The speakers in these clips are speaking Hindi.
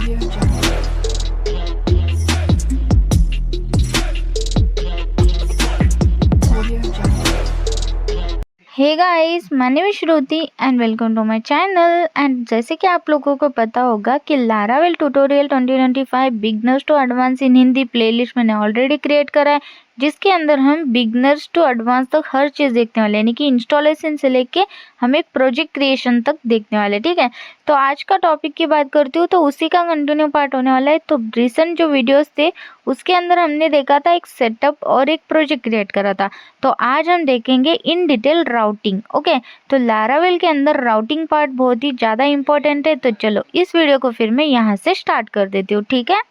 Audio Jungle. Audio Jungle. Hey guys, my name is Shruti and welcome to my channel. And जैसे कि आप लोगों को पता होगा कि Laravel tutorial 2025 beginners to advance in Hindi playlist मैंने ऑलरेडी क्रिएट करा है, जिसके अंदर हम बिगनर्स टू एडवांस तक हर चीज़ देखने वाले, यानी कि इंस्टॉलेशन से लेके हम एक प्रोजेक्ट क्रिएशन तक देखने वाले। ठीक है, तो आज का टॉपिक की बात करती हूँ तो उसी का कंटिन्यू पार्ट होने वाला है। तो रिसेंट जो वीडियोस थे उसके अंदर हमने देखा था एक सेटअप और एक प्रोजेक्ट क्रिएट करा था। तो आज हम देखेंगे इन डिटेल राउटिंग। ओके, तो लारावेल के अंदर राउटिंग पार्ट बहुत ही ज़्यादा इंपॉर्टेंट है। तो चलो इस वीडियो को फिर मैं यहाँ से स्टार्ट कर देती हूँ। ठीक है,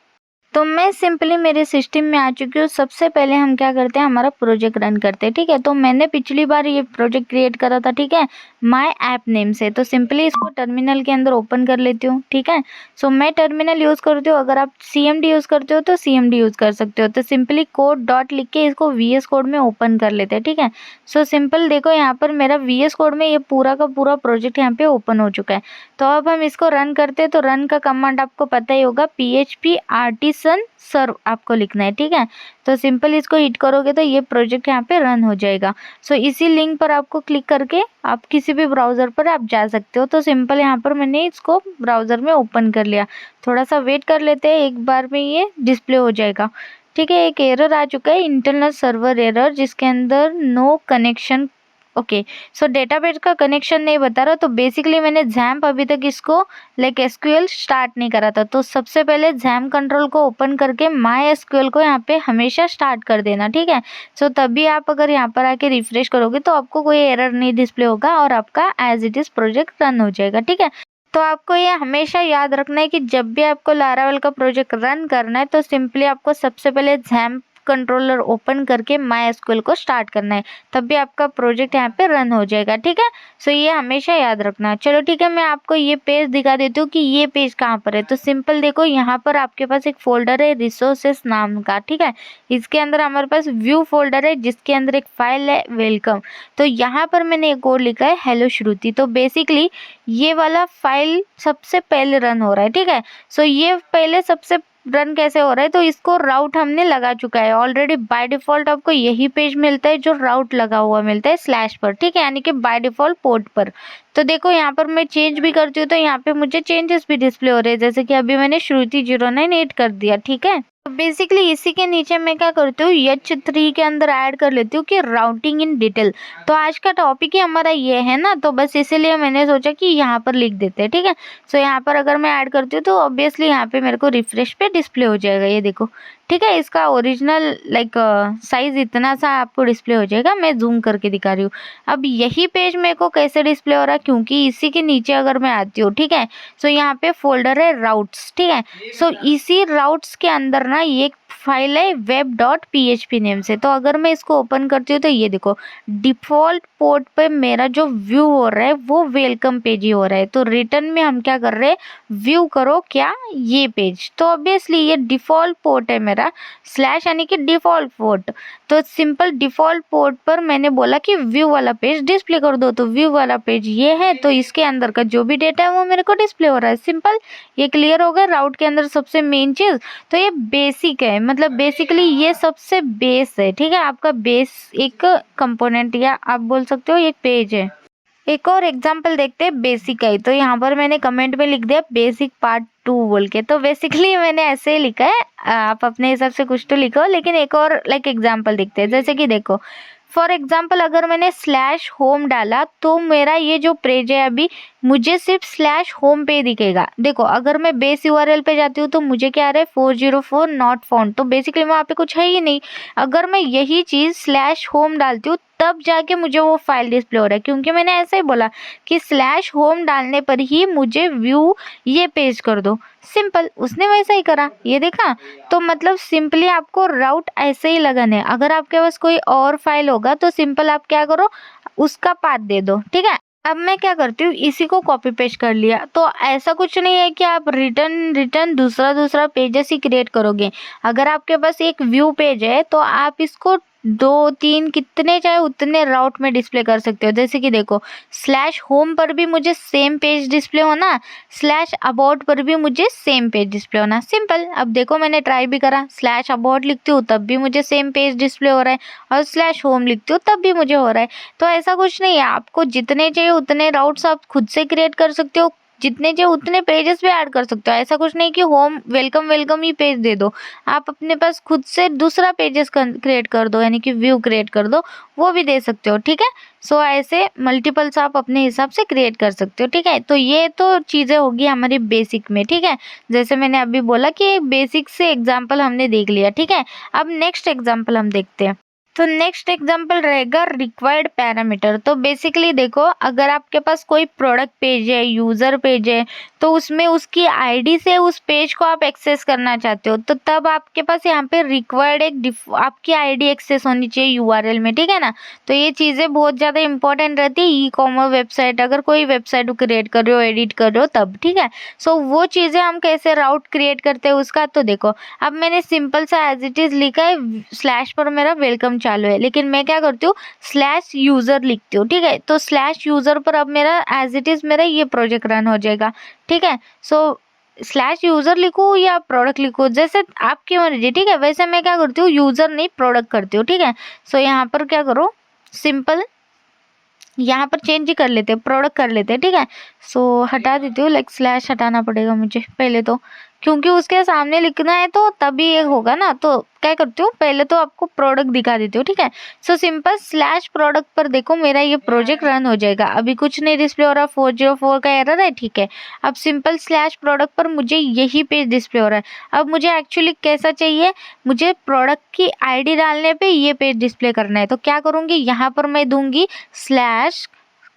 तो मैं सिंपली मेरे सिस्टम में आ चुकी हूँ। सबसे पहले हम क्या करते हैं, हमारा प्रोजेक्ट रन करते हैं। ठीक है, तो मैंने पिछली बार ये प्रोजेक्ट क्रिएट करा था, ठीक है, माय ऐप नेम से। तो सिंपली इसको टर्मिनल के अंदर ओपन कर लेती हूँ। ठीक है, सो मैं टर्मिनल यूज़ करती हूँ, अगर आप CMD यूज़ करते हो तो CMD यूज़ कर सकते हो। तो सिंपली कोड डॉट लिख के इसको VS कोड में ओपन कर लेते हैं। ठीक है, सो सिंपल देखो यहाँ पर मेरा VS कोड में ये पूरा का पूरा प्रोजेक्ट यहाँ पे ओपन हो चुका है। तो अब हम इसको रन करते हैं। तो रन का कमांड आपको पता ही होगा, PHP आर्टिसन सर्व आपको लिखना है। ठीक है, तो सिंपल इसको हिट करोगे तो ये प्रोजेक्ट यहाँ पे रन हो जाएगा। सो इसी लिंक पर आपको क्लिक करके आप किसी भी ब्राउज़र पर आप जा सकते हो। तो सिंपल यहाँ पर मैंने इसको ब्राउज़र में ओपन कर लिया। थोड़ा सा वेट कर लेते हैं, एक बार में ये डिस्प्ले हो जाएगा। ठीक है, एक एरर आ चुका है, इंटरनल सर्वर एरर, जिसके अंदर no connection. Okay, so database का कनेक्शन नहीं बता रहा। तो बेसिकली मैंने XAMPP अभी तक इसको लाइक SQL स्टार्ट नहीं करा था। तो सबसे पहले XAMPP कंट्रोल को ओपन करके MySQL को यहाँ पे हमेशा स्टार्ट कर देना। ठीक है, सो तभी आप अगर यहाँ पर आके रिफ्रेश करोगे तो आपको कोई एरर नहीं डिस्प्ले होगा और आपका as it is project run हो जाएगा। ठीक है, तो आपको ये हमेशा याद रखना है कि जब भी आपको लारावेल का प्रोजेक्ट रन करना है तो सिंपली आपको सबसे पहले XAMPP कंट्रोलर ओपन करके MySQL को स्टार्ट करना है, तब भी आपका प्रोजेक्ट यहाँ पे रन हो जाएगा। ठीक है, सो ये हमेशा याद रखना। चलो ठीक है, मैं आपको ये पेज दिखा देती हूँ कि ये पेज कहाँ पर है। तो सिंपल देखो, यहाँ पर आपके पास एक फोल्डर है रिसोर्सेस नाम का। ठीक है, इसके अंदर हमारे पास व्यू फोल्डर है, जिसके अंदर एक फाइल है वेलकम। तो यहाँ पर मैंने एक कोड लिखा है हेलो श्रुति। तो बेसिकली ये वाला फाइल सबसे पहले रन हो रहा है। ठीक है, सो ये पहले सबसे रन कैसे हो रहा है, तो इसको राउट हमने लगा चुका है ऑलरेडी। बाय डिफॉल्ट आपको यही पेज मिलता है जो राउट लगा हुआ मिलता है स्लैश पर। ठीक है, यानी कि बाय डिफॉल्ट पोर्ट पर। तो देखो यहाँ पर मैं चेंज भी करती हूँ तो यहाँ पे मुझे चेंजेस भी डिस्प्ले हो रहे हैं, जैसे कि अभी मैंने श्रुति 09 कर दिया। ठीक है, तो बेसिकली इसी के नीचे मैं क्या करती हूँ, H3 के अंदर ऐड कर लेती हूँ कि राउटिंग इन डिटेल। तो आज का टॉपिक ही हमारा ये है ना, तो बस इसीलिए मैंने सोचा कि यहाँ पर लिख देते हैं। ठीक है, सो यहाँ पर अगर मैं ऐड करती हूँ तो ऑब्वियसली यहाँ पे मेरे को रिफ्रेश पे डिस्प्ले हो जाएगा, ये देखो। ठीक है, इसका ओरिजिनल लाइक साइज इतना सा आपको डिस्प्ले हो जाएगा। मैं जूम करके दिखा रही हूँ। अब यही पेज मेरे को कैसे डिस्प्ले हो रहा है, क्योंकि इसी के नीचे अगर मैं आती हूँ, ठीक है, सो यहाँ पे फोल्डर है राउट्स। ठीक है, सो इसी राउट्स के अंदर ना ये एक फाइल है web.php नेम से। तो अगर मैं इसको ओपन करती हूँ तो ये देखो, डिफॉल्ट पोर्ट पे मेरा जो व्यू हो रहा है वो वेलकम पेज ही हो रहा है। तो रिटर्न में हम क्या कर रहे हैं, व्यू करो क्या ये पेज। तो ऑब्वियसली ये डिफॉल्ट पोर्ट है मेरा, स्लैश यानी कि डिफॉल्ट पोर्ट। तो सिंपल डिफॉल्ट पोर्ट पर मैंने बोला कि व्यू वाला पेज डिस्प्ले कर दो। तो व्यू वाला पेज ये है, तो इसके अंदर का जो भी डेटा है वो मेरे को डिस्प्ले हो रहा है। सिंपल, ये क्लियर हो गया राउट के अंदर सबसे मेन चीज़। तो ये बेसिक है, मतलब बेसिकली ये सबसे बेस है। ठीक है, आपका बेस एक कंपोनेंट या आप बोल सकते हो एक पेज है। एक और एग्जांपल देखते हैं बेसिक है। तो यहाँ पर मैंने कमेंट में लिख दिया बेसिक पार्ट 2 बोल के। तो बेसिकली मैंने ऐसे ही लिखा है, आप अपने हिसाब से कुछ तो लिखो। लेकिन एक और लाइक एग्जांपल देखते हैं, जैसे कि देखो फॉर एग्जांपल अगर मैंने स्लैश होम डाला तो मेरा ये जो पेज है अभी मुझे सिर्फ स्लैश होम पे दिखेगा। देखो अगर मैं बेस URL पे जाती हूँ तो मुझे क्या आ रहा है 404 नॉट फाउंड। तो बेसिकली वहाँ पे कुछ है ही नहीं। अगर मैं यही चीज़ स्लैश होम डालती हूँ तब जाके मुझे वो फाइल डिस्प्ले हो रहा है, क्योंकि मैंने ऐसे ही बोला कि स्लैश होम डालने पर ही मुझे व्यू ये पेज कर दो। सिंपल, उसने वैसा ही करा, ये देखा। तो मतलब सिंपली आपको राउट ऐसे ही लगाने हैं। अगर आपके पास कोई और फाइल होगा तो सिंपल आप क्या करो, उसका पाथ दे दो। ठीक है, अब मैं क्या करती हूँ, इसी को कॉपी पेस्ट कर लिया। तो ऐसा कुछ नहीं है कि आप रिटर्न दूसरा पेजेस ही क्रिएट करोगे। अगर आपके पास एक व्यू पेज है तो आप इसको 2, 3 कितने चाहे उतने राउट में डिस्प्ले कर सकते हो। जैसे कि देखो स्लैश होम पर भी मुझे सेम पेज डिस्प्ले होना, स्लैश अबाउट पर भी मुझे सेम पेज डिस्प्ले होना। सिंपल। अब देखो मैंने ट्राई भी करा, स्लैश अबाउट लिखती हूँ तब भी मुझे सेम पेज डिस्प्ले हो रहा है और स्लैश होम लिखती हूँ तब भी मुझे हो रहा है। तो ऐसा कुछ नहीं है, आपको जितने चाहिए उतने राउट्स आप खुद से क्रिएट कर सकते हो, जितने चाहिए उतने पेजेस भी ऐड कर सकते हो। ऐसा कुछ नहीं कि होम वेलकम वेलकम ही पेज दे दो, आप अपने पास खुद से दूसरा पेजेस क्रिएट कर दो, यानी कि व्यू क्रिएट कर दो, वो भी दे सकते हो। ठीक है। सो ऐसे मल्टीपल्स आप अपने हिसाब से क्रिएट कर सकते हो। ठीक है। तो ये तो चीज़ें होगी हमारी बेसिक में। ठीक है। जैसे मैंने अभी बोला कि बेसिक से एग्जाम्पल हमने देख लिया। ठीक है। अब नेक्स्ट एग्जाम्पल हम देखते हैं। तो नेक्स्ट एग्जाम्पल रहेगा रिक्वायर्ड पैरामीटर। तो बेसिकली देखो, अगर आपके पास कोई प्रोडक्ट पेज है, यूज़र पेज है, तो उसमें उसकी आईडी से उस पेज को आप एक्सेस करना चाहते हो, तो तब आपके पास यहाँ पे रिक्वायर्ड आपकी आईडी एक्सेस होनी चाहिए यूआरएल में। ठीक है ना। तो ये चीज़ें बहुत ज़्यादा इंपॉर्टेंट रहती है ई कॉमर्स वेबसाइट, अगर कोई वेबसाइट क्रिएट कर रहे हो, एडिट कर रहे हो तब। ठीक है। सो वो चीज़ें हम कैसे राउट क्रिएट करते हैं उसका, तो देखो अब मैंने सिंपल सा एज इट इज़ लिखा है, स्लैश पर मेरा वेलकम चालू है, लेकिन मैं क्या करती हूँ स्लैश यूज़र लिखती हूँ। ठीक है। तो स्लैश यूज़र पर अब मेरा एज इट इज़ मेरा ये प्रोजेक्ट रन हो जाएगा। ठीक है। सो स्लैश यूज़र लिखूँ या प्रोडक्ट लिखूँ, जैसे आपकी मर्जी। ठीक है। वैसे मैं क्या करती हूँ यूज़र नहीं प्रोडक्ट करती हूँ। ठीक है। सो यहाँ पर क्या करो, सिंपल यहाँ पर चेंज ही कर लेते हैं, प्रोडक्ट कर लेते हैं। ठीक है। सो हटा देती हूँ, लाइक स्लैश हटाना पड़ेगा मुझे पहले तो, क्योंकि उसके सामने लिखना है तो तभी ये होगा ना। तो क्या करती हूँ, पहले तो आपको प्रोडक्ट दिखा देती हूँ। ठीक है। सो सिंपल स्लैश प्रोडक्ट पर देखो मेरा ये प्रोजेक्ट रन हो जाएगा। अभी कुछ नहीं डिस्प्ले हो रहा, 404 का एरर है। ठीक है। अब सिंपल स्लैश प्रोडक्ट पर मुझे यही पेज डिस्प्ले हो रहा है। अब मुझे एक्चुअली कैसा चाहिए, मुझे प्रोडक्ट की आईडी डालने पे ये पेज डिस्प्ले करना है। तो क्या करूँगी, यहाँ पर मैं दूंगी स्लैश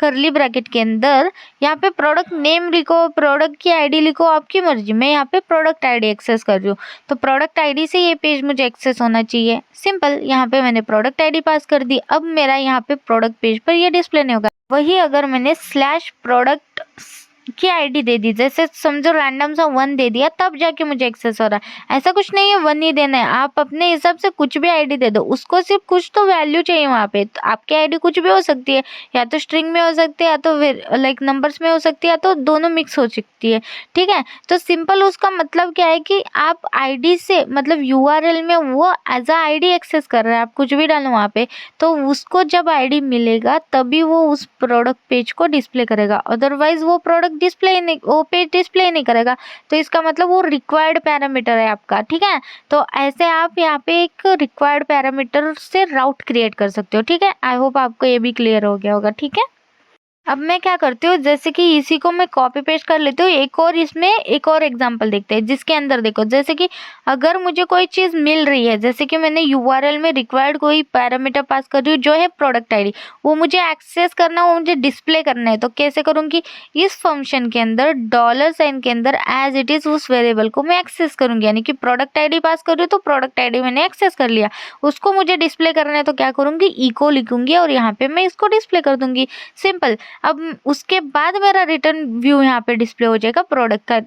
करली ब्रैकेट के अंदर, यहाँ पे प्रोडक्ट नेम लिखो, प्रोडक्ट की आईडी लिखो, आपकी मर्जी। मैं यहाँ पे प्रोडक्ट आईडी एक्सेस कर रही हूँ, तो प्रोडक्ट आईडी से ये पेज मुझे एक्सेस होना चाहिए। सिंपल। यहाँ पे मैंने प्रोडक्ट आईडी पास कर दी, अब मेरा यहाँ पे प्रोडक्ट पेज पर ये डिस्प्ले नहीं होगा। वही अगर मैंने स्लैश प्रोडक्ट की आईडी दे दी, जैसे समझो रैंडम सा 1 दे दिया, तब जाके मुझे एक्सेस हो रहा है। ऐसा कुछ नहीं है 1 ही देना है, आप अपने हिसाब से कुछ भी आईडी दे दो, उसको सिर्फ कुछ तो वैल्यू चाहिए वहाँ पे। तो आपकी आईडी कुछ भी हो सकती है, या तो स्ट्रिंग में हो सकती है, या तो लाइक नंबर्स में हो सकती है, या तो दोनों मिक्स हो सकती है। ठीक है। तो सिंपल उसका मतलब क्या है कि आप आईडी से मतलब यूआरएल में वो एज अ आईडी एक्सेस कर रहे हैं, आप कुछ भी डालो वहाँ पे, तो उसको जब आईडी मिलेगा तभी वो उस प्रोडक्ट पेज को डिस्प्ले करेगा, अदरवाइज वो प्रोडक्ट डिस्प्ले नहीं, वो पेज डिस्प्ले नहीं करेगा। तो इसका मतलब वो रिक्वायर्ड पैरामीटर है आपका। ठीक है। तो ऐसे आप यहाँ पे एक रिक्वायर्ड पैरामीटर से राउट क्रिएट कर सकते हो। ठीक है। आई होप आपको ये भी क्लियर हो गया होगा। ठीक है। अब मैं क्या करती हूँ, जैसे कि इसी को मैं कॉपी पेस्ट कर लेती हूँ, इसमें एक और एग्जांपल देखते हैं, जिसके अंदर देखो जैसे कि अगर मुझे कोई चीज़ मिल रही है, जैसे कि मैंने यूआरएल में रिक्वायर्ड कोई पैरामीटर पास कर रही हूँ जो है प्रोडक्ट आईडी, वो मुझे एक्सेस करना, वो मुझे डिस्प्ले करना है, तो कैसे करूँगी, इस फंक्शन के अंदर $साइन के अंदर एज इट इज़ उस वेरिएबल को मैं एक्सेस करूँगी, यानी कि प्रोडक्ट आईडी पास कर रही हूँ तो प्रोडक्ट आईडी मैंने एक्सेस कर लिया, उसको मुझे डिस्प्ले करना है, तो क्या करूँगी, इको लिखूँगी और यहाँ पे मैं इसको डिस्प्ले कर दूँगी। सिंपल। अब उसके बाद मेरा रिटर्न व्यू यहाँ पे डिस्प्ले हो जाएगा प्रोडक्ट का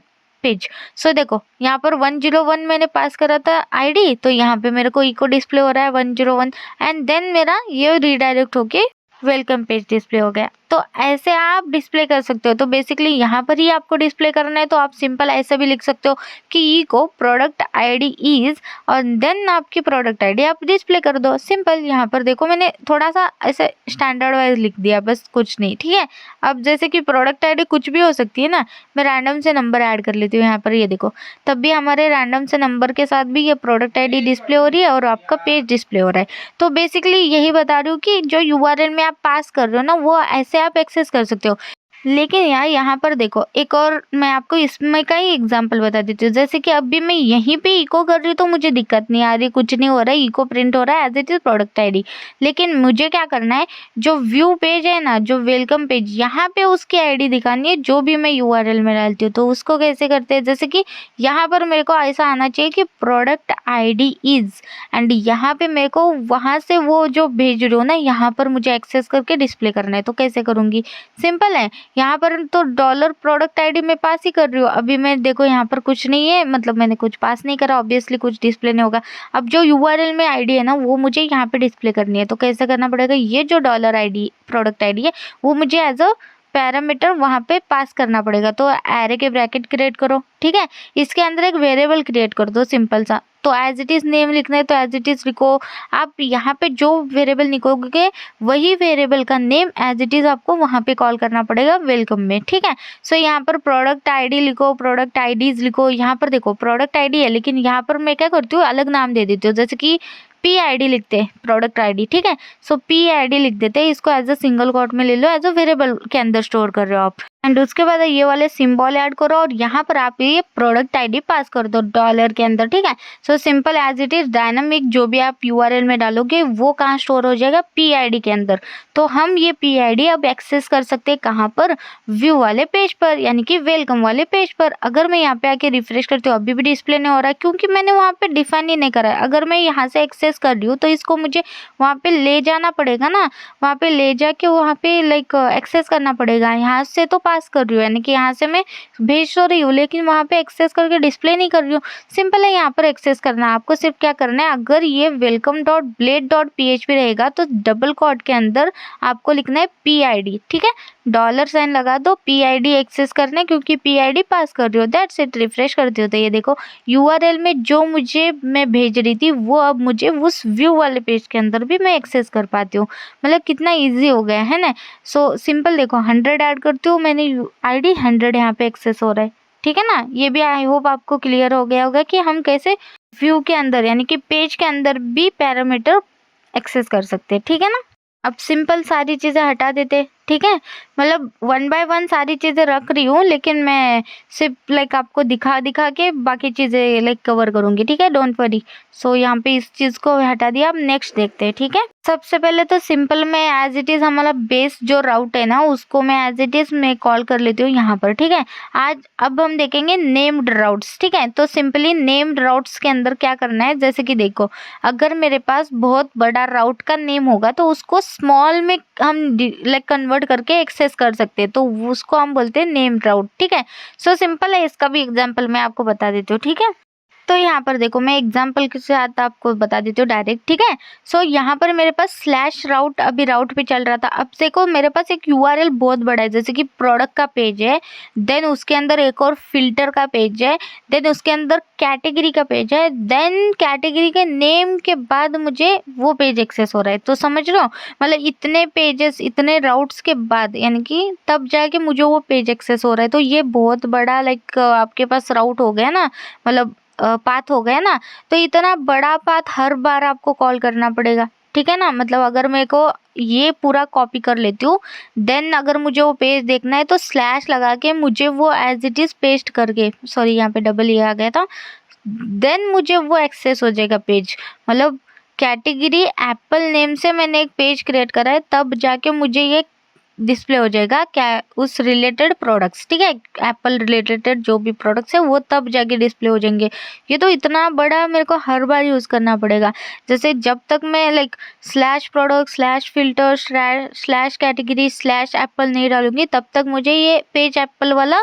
पेज। सो देखो यहाँ पर 101 मैंने पास करा था आईडी, तो यहाँ पे मेरे को इको डिस्प्ले हो रहा है 101, एंड देन मेरा ये रीडायरेक्ट होके वेलकम पेज डिस्प्ले हो गया। तो ऐसे आप डिस्प्ले कर सकते हो। तो बेसिकली यहाँ पर ही आपको डिस्प्ले करना है, तो आप सिंपल ऐसा भी लिख सकते हो कि ई को प्रोडक्ट आईडी इज, और देन आपकी प्रोडक्ट आईडी आप डिस्प्ले कर दो। सिंपल। यहाँ पर देखो मैंने थोड़ा सा ऐसे स्टैंडर्ड वाइज लिख दिया, बस कुछ नहीं। ठीक है। अब जैसे कि प्रोडक्ट आईडी कुछ भी हो सकती है ना, मैं रैंडम से नंबर ऐड कर लेती हूँ यहाँ पर, ये देखो, तब भी हमारे रैंडम से नंबर के साथ भी ये प्रोडक्ट आईडी डिस्प्ले हो रही है और आपका पेज डिस्प्ले हो रहा है। तो बेसिकली यही बता रही हूँ कि जो यूआरएल में आप पास कर रहे हो ना, वो ऐसे आप एक्सेस कर सकते हो। लेकिन यार यहाँ पर देखो, एक और मैं आपको इसमें का ही एग्जांपल बता देती हूँ। जैसे कि अभी मैं यहीं पे इको कर रही हूँ तो मुझे दिक्कत नहीं आ रही, कुछ नहीं हो रहा है, इको प्रिंट हो रहा है as it is product ID. लेकिन मुझे क्या करना है, जो व्यू पेज है ना, जो वेलकम पेज, यहाँ पे उसकी आईडी दिखानी है जो भी मैं यूआरएल में डालती हूँ। तो उसको कैसे करते हैं, जैसे कि यहाँ पर मेरे को ऐसा आना चाहिए कि प्रोडक्ट आईडी इज, एंड यहाँ पे मेरे को वहाँ से वो जो भेज रही हो ना, यहाँ पर मुझे एक्सेस करके डिस्प्ले करना है। तो कैसे करूँगी, सिंपल है। यहाँ पर तो डॉलर प्रोडक्ट आईडी मैं पास ही कर रही हूँ। अभी मैं देखो यहाँ पर कुछ नहीं है, मतलब मैंने कुछ पास नहीं करा, ऑब्वियसली कुछ डिस्प्ले नहीं होगा। अब जो यूआरएल में आईडी है ना वो मुझे यहाँ पे डिस्प्ले करनी है। तो कैसे करना पड़ेगा, ये जो डॉलर आईडी प्रोडक्ट आईडी है वो मुझे एज अ पैरामीटर वहाँ पे पास करना पड़ेगा। तो एरे के ब्रैकेट क्रिएट करो, ठीक है। इसके अंदर एक वेरिएबल क्रिएट कर दो सिंपल सा। तो एज इट इज़ नेम लिखना है तो एज इट इज़ लिखो। आप यहाँ पे जो वेरिएबल लिखोगे वही वेरिएबल का नेम एज इट इज़ आपको वहाँ पे कॉल करना पड़ेगा वेलकम में, ठीक है। सो यहाँ पर प्रोडक्ट आईडी लिखो, प्रोडक्ट आईडीज लिखो। यहाँ पर देखो प्रोडक्ट आईडी है, लेकिन यहाँ पर मैं क्या करती हूँ अलग नाम दे देती हूँ, जैसे कि पी आई डी लिखते हैं, प्रोडक्ट आईडी, ठीक है। सो पी आई डी लिख देते हैं, इसको एज अ सिंगल कोट में ले लो, एज अ वेरिएबल के अंदर स्टोर कर रहे हो आप। एंड उसके बाद ये वाले सिंबल ऐड करो और यहाँ पर आप ये प्रोडक्ट आईडी पास कर दो डॉलर के अंदर, ठीक है। So simple as it is dynamic जो भी आप यूआरएल में डालोगे वो कहाँ स्टोर हो जाएगा, पी आई डी के अंदर। तो हम ये पी आई डी अब एक्सेस कर सकते हैं कहाँ पर, व्यू वाले पेज पर, यानी कि वेलकम वाले पेज पर। अगर मैं यहाँ पे आके रिफ्रेश करती हूँ अभी भी डिस्प्ले नहीं हो रहा है, क्योंकि मैंने वहाँ पे डिफाइन ही नहीं करा है। अगर मैं यहाँ से एक्सेस कर रही हूँ तो इसको मुझे वहाँ पे ले जाना पड़ेगा ना, वहाँ पे ले जाके वहाँ पे लाइक एक्सेस करना पड़ेगा। यहाँ से तो पास कर रही हूँ, यानी कि यहाँ से मैं भेज तो रही हूँ, लेकिन वहाँ पे एक्सेस करके डिस्प्ले नहीं कर रही हूँ। सिंपल है, यहाँ पर एक्सेस करना है आपको। सिर्फ क्या करना है, अगर ये welcome dot blade dot PHP रहेगा तो डबल कोट के अंदर आपको लिखना है पी आई डी, ठीक है। डॉलर साइन लगा दो, पी आई डी एक्सेस करना है क्योंकि पी आई डी पास कर रही हो, दैट्स इट। रिफ्रेश करती हो तो ये देखो यूआरएल में जो मुझे मैं भेज रही थी वो अब मुझे उस व्यू वाले पेज के अंदर भी मैं एक्सेस कर पाती हूँ। मतलब कितना इजी हो गया है ना। सो सिंपल देखो 100 ऐड करती हूँ, मैंने आईडी 100 यहाँ पे एक्सेस हो रहा है, ठीक है ना। ये भी आई होप आपको क्लियर हो गया होगा कि हम कैसे व्यू के अंदर यानी कि पेज के अंदर भी पैरामीटर एक्सेस कर सकते हैं, ठीक है ना। अब सिंपल सारी चीज़ें हटा देते, ठीक है। मतलब 1 बाय 1 सारी चीज़ें रख रही हूँ, लेकिन मैं सिर्फ लाइक आपको दिखा दिखा के बाकी चीज़ें लाइक कवर करूँगी, ठीक है, डोंट वरी। सो यहाँ पे इस चीज़ को हटा दिया। अब नेक्स्ट देखते हैं, ठीक है। सबसे पहले तो सिंपल में एज इट इज़ हमारा बेस जो राउट है ना उसको मैं एज इट इज़ मैं कॉल कर लेती हूँ यहाँ पर, ठीक है। अब हम देखेंगे नेम्ड राउट्स, ठीक है। तो सिंपली नेम्ड राउट्स के अंदर क्या करना है, जैसे कि देखो अगर मेरे पास बहुत बड़ा राउट का नेम होगा तो उसको स्मॉल में हम लाइक कन्वर्ट करके एक्सेस कर सकते हैं, तो उसको हम बोलते हैं नेम राउट, ठीक है। सो सिंपल है, इसका भी एग्जांपल मैं आपको बता देती हूँ, ठीक है। तो यहाँ पर देखो मैं एग्जाम्पल के साथ आपको बता देती हूँ डायरेक्ट, ठीक है। सो यहाँ पर मेरे पास स्लैश राउट अभी राउट पे चल रहा था। अब देखो मेरे पास एक यूआरएल बहुत बड़ा है, जैसे कि प्रोडक्ट का पेज है, देन उसके अंदर एक और फिल्टर का पेज है, देन उसके अंदर कैटेगरी का पेज है, देन कैटेगरी के नेम के बाद मुझे वो पेज एक्सेस हो रहा है। तो समझ रहे हो, मतलब इतने पेजेस इतने राउट्स के बाद यानी कि तब जाके मुझे वो पेज एक्सेस हो रहा है। तो ये बहुत बड़ा लाइक आपके पास राउट हो गया ना, मतलब पाथ हो गया ना। तो इतना बड़ा पाथ हर बार आपको कॉल करना पड़ेगा, ठीक है ना। मतलब अगर मेरे को ये पूरा कॉपी कर लेती हूँ, देन अगर मुझे वो पेज देखना है तो स्लैश लगा के मुझे वो एज इट इज़ पेस्ट करके, सॉरी यहाँ पे डबल ये आ गया था, देन मुझे वो एक्सेस हो जाएगा पेज। मतलब कैटेगरी एप्पल नेम से मैंने एक पेज क्रिएट करा है, तब जाके मुझे ये डिस्प्ले हो जाएगा क्या उस रिलेटेड प्रोडक्ट्स, ठीक है। एप्पल रिलेटेड जो भी प्रोडक्ट्स है वो तब जाके डिस्प्ले हो जाएंगे। ये तो इतना बड़ा मेरे को हर बार यूज़ करना पड़ेगा। जैसे जब तक मैं like slash product slash filter slash category slash Apple नहीं डालूंगी तब तक मुझे ये पेज एप्पल वाला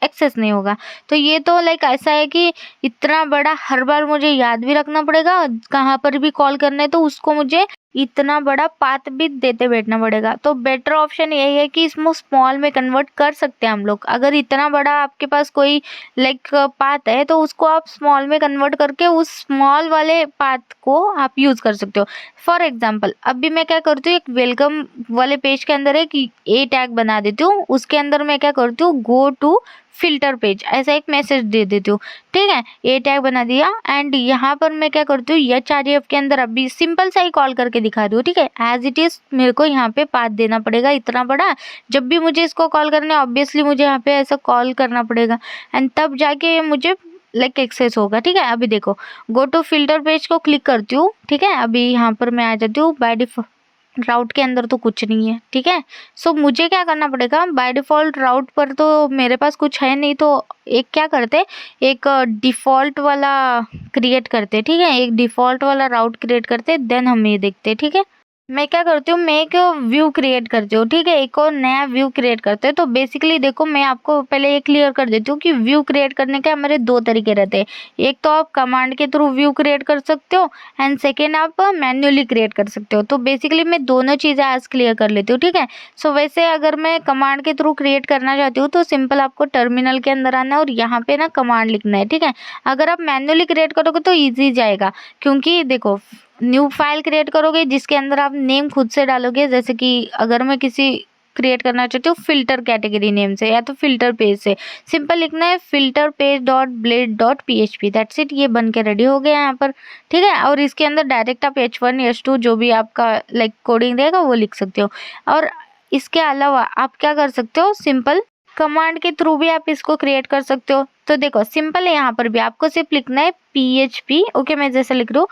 एक्सेस नहीं होगा। तो ये तो लाइक ऐसा है कि इतना बड़ा हर बार मुझे याद भी रखना पड़ेगा, कहाँ पर भी कॉल करना है तो उसको मुझे इतना बड़ा पाथ भी देते बैठना पड़ेगा। तो बेटर ऑप्शन यही है कि इसको स्मॉल में कन्वर्ट कर सकते हैं हम लोग। अगर इतना बड़ा आपके पास कोई लाइक पाथ है तो उसको आप स्मॉल में कन्वर्ट करके उस स्मॉल वाले पाथ को आप यूज़ कर सकते हो। फॉर एग्जाम्पल अभी मैं क्या करती हूँ, एक वेलकम वाले पेज के अंदर एक ए टैग बना देती हूँ, उसके अंदर मैं क्या करती हूँ, गो टू फिल्टर पेज ऐसा एक मैसेज दे देती हूँ, ठीक है। ए टैग बना दिया एंड यहाँ पर मैं क्या करती हूँ, HREF के अंदर अभी सिंपल सा ही कॉल करके दिखा दूँ, ठीक है। एज इट इज़ मेरे को यहाँ पे पाथ देना पड़ेगा इतना बड़ा। जब भी मुझे इसको कॉल करना है ऑब्वियसली मुझे यहाँ पे ऐसा कॉल करना पड़ेगा एंड तब जाके मुझे लाइक एक्सेस होगा, ठीक है। अभी देखो गो टू फिल्टर पेज को क्लिक करती हूँ, ठीक है। अभी यहाँ पर मैं आ जाती हूँ, बाय डिफॉल्ट राउट के अंदर तो कुछ नहीं है, ठीक है। सो मुझे क्या करना पड़ेगा, बाय डिफ़ॉल्ट राउट पर तो मेरे पास कुछ है नहीं, तो एक क्या करते, एक डिफ़ॉल्ट वाला क्रिएट करते, ठीक है। एक डिफ़ॉल्ट वाला राउट क्रिएट करते, देन हम ये देखते, ठीक है। मैं क्या करती हूँ, मैं एक व्यू क्रिएट करती हूँ, ठीक है, एक और नया व्यू क्रिएट करते हैं। तो बेसिकली देखो, मैं आपको पहले ये क्लियर कर देती हूँ कि व्यू क्रिएट करने के हमारे दो तरीके रहते हैं। एक तो आप कमांड के थ्रू व्यू क्रिएट कर सकते हो एंड सेकेंड आप मैन्युअली क्रिएट कर सकते हो। तो बेसिकली मैं दोनों चीज़ें आज क्लियर कर लेती हूँ, ठीक है। सो वैसे अगर मैं कमांड के थ्रू क्रिएट करना चाहती हूँ तो सिंपल आपको टर्मिनल के अंदर आना है और यहाँ पे ना कमांड लिखना है, ठीक है। अगर आप मैन्युअली क्रिएट करोगे तो ईजी जाएगा, क्योंकि देखो न्यू फाइल क्रिएट करोगे जिसके अंदर आप नेम खुद से डालोगे। जैसे कि अगर मैं किसी क्रिएट करना चाहती हूँ फिल्टर कैटेगरी नेम से या तो फिल्टर पेज से, सिंपल लिखना है filter page dot blade dot php, that's it. ये बन के रेडी हो गया यहाँ पर, ठीक है। और इसके अंदर डायरेक्ट आप h1 h2 जो भी आपका लाइक कोडिंग रहेगा वो लिख सकते हो। और इसके अलावा आप क्या कर सकते हो, सिंपल कमांड के थ्रू भी आप इसको क्रिएट कर सकते हो। तो देखो सिंपल है, यहाँ पर भी आपको सिर्फ लिखना है php, ओके मैं जैसे लिख रही हूँ,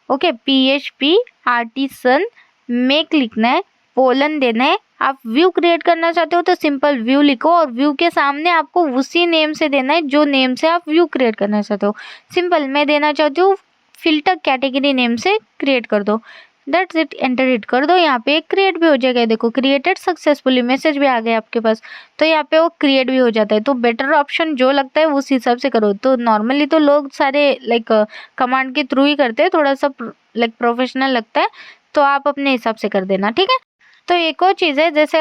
ओके php आर्टिसन मेक लिखना है, कोलन देना है। आप व्यू क्रिएट करना चाहते हो तो सिंपल व्यू लिखो और व्यू के सामने आपको उसी नेम से देना है जो नेम से आप व्यू क्रिएट करना चाहते हो। सिंपल मैं देना चाहती हूँ फिल्टर कैटेगरी नेम से क्रिएट कर दो, दैट्स इट। एंटर हिट कर दो, यहाँ पे क्रिएट भी हो जाएगा। देखो क्रिएटेड सक्सेसफुली मैसेज भी आ गया आपके पास, तो यहाँ पे वो क्रिएट भी हो जाता है। तो बेटर ऑप्शन जो लगता है उस हिसाब से करो। तो नॉर्मली तो लोग सारे लाइक कमांड के थ्रू ही करते हैं, थोड़ा सा लाइक प्रोफेशनल लगता है, तो आप अपने हिसाब से कर देना, ठीक है। तो एक और चीज़ है, जैसे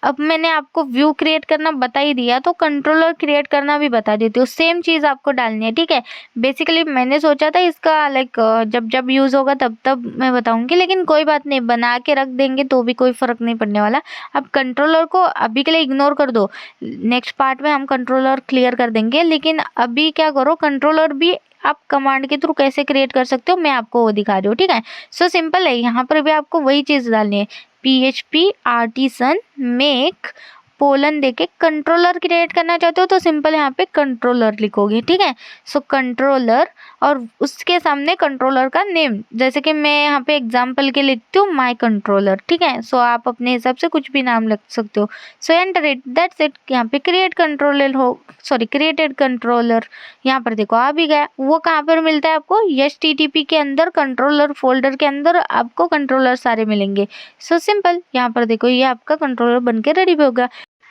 अब मैंने आपको व्यू क्रिएट करना बता ही दिया तो कंट्रोलर क्रिएट करना भी बता देती हूँ। सेम चीज़ आपको डालनी है, ठीक है। बेसिकली मैंने सोचा था इसका लाइक जब जब यूज़ होगा तब तब मैं बताऊंगी, लेकिन कोई बात नहीं, बना के रख देंगे तो भी कोई फ़र्क नहीं पड़ने वाला। अब कंट्रोलर को अभी के लिए इग्नोर कर दो, नेक्स्ट पार्ट में हम कंट्रोलर क्लियर कर देंगे। लेकिन अभी क्या करो, कंट्रोलर भी आप कमांड के थ्रू कैसे क्रिएट कर सकते हो मैं आपको वो दिखा रही हूँ, ठीक है। सो सिंपल है, यहाँ पर भी आपको वही चीज़ डालनी है, php आर्टिसन मेक कोलन देके कंट्रोलर क्रिएट करना चाहते हो तो सिंपल यहाँ पे कंट्रोलर लिखोगे, ठीक है। सो कंट्रोलर और उसके सामने कंट्रोलर का नेम, जैसे कि मैं यहाँ पे एग्जांपल के लिखती हूँ माय कंट्रोलर, ठीक है। सो आप अपने हिसाब से कुछ भी नाम लिख सकते हो। सो एंटर इट, दैट्स इट। यहाँ पे क्रिएट कंट्रोलर हो, सॉरी क्रिएटेड कंट्रोलर यहाँ पर देखो आ भी गया। वो कहाँ पर मिलता है आपको, HTTP के अंदर कंट्रोलर फोल्डर के अंदर आपको कंट्रोलर सारे मिलेंगे। सो सिंपल यहाँ पर देखो ये आपका कंट्रोलर बन के रेडी भी होगा।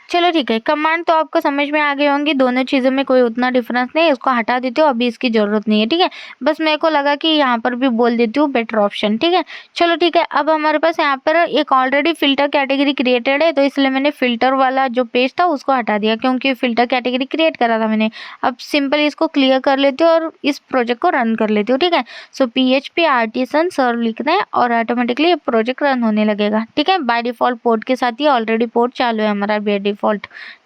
चलो ठीक है, कमांड तो आपको समझ में आ गई होंगी, दोनों चीज़ों में कोई उतना डिफरेंस नहीं है, इसको हटा देती हूँ, अभी इसकी ज़रूरत नहीं है, ठीक है। बस मेरे को लगा कि यहाँ पर भी बोल देती हूँ बेटर ऑप्शन, ठीक है। चलो ठीक है, अब हमारे पास यहाँ पर एक ऑलरेडी फिल्टर कैटेगरी क्रिएटेड है, तो इसलिए मैंने फिल्टर वाला जो पेज था उसको हटा दिया, क्योंकि फिल्टर कैटेगरी क्रिएट करा था मैंने। अब सिंपल इसको क्लियर कर लेती हूँ और इस प्रोजेक्ट को रन कर लेती हूँ, ठीक है। सो php आर्टिसन सर्व लिखना है और ऑटोमेटिकली ये प्रोजेक्ट रन होने लगेगा, ठीक है। बाय डिफॉल्ट पोर्ट के साथ ही ऑलरेडी पोर्ट चालू है हमारा बाय डिफॉल्ट,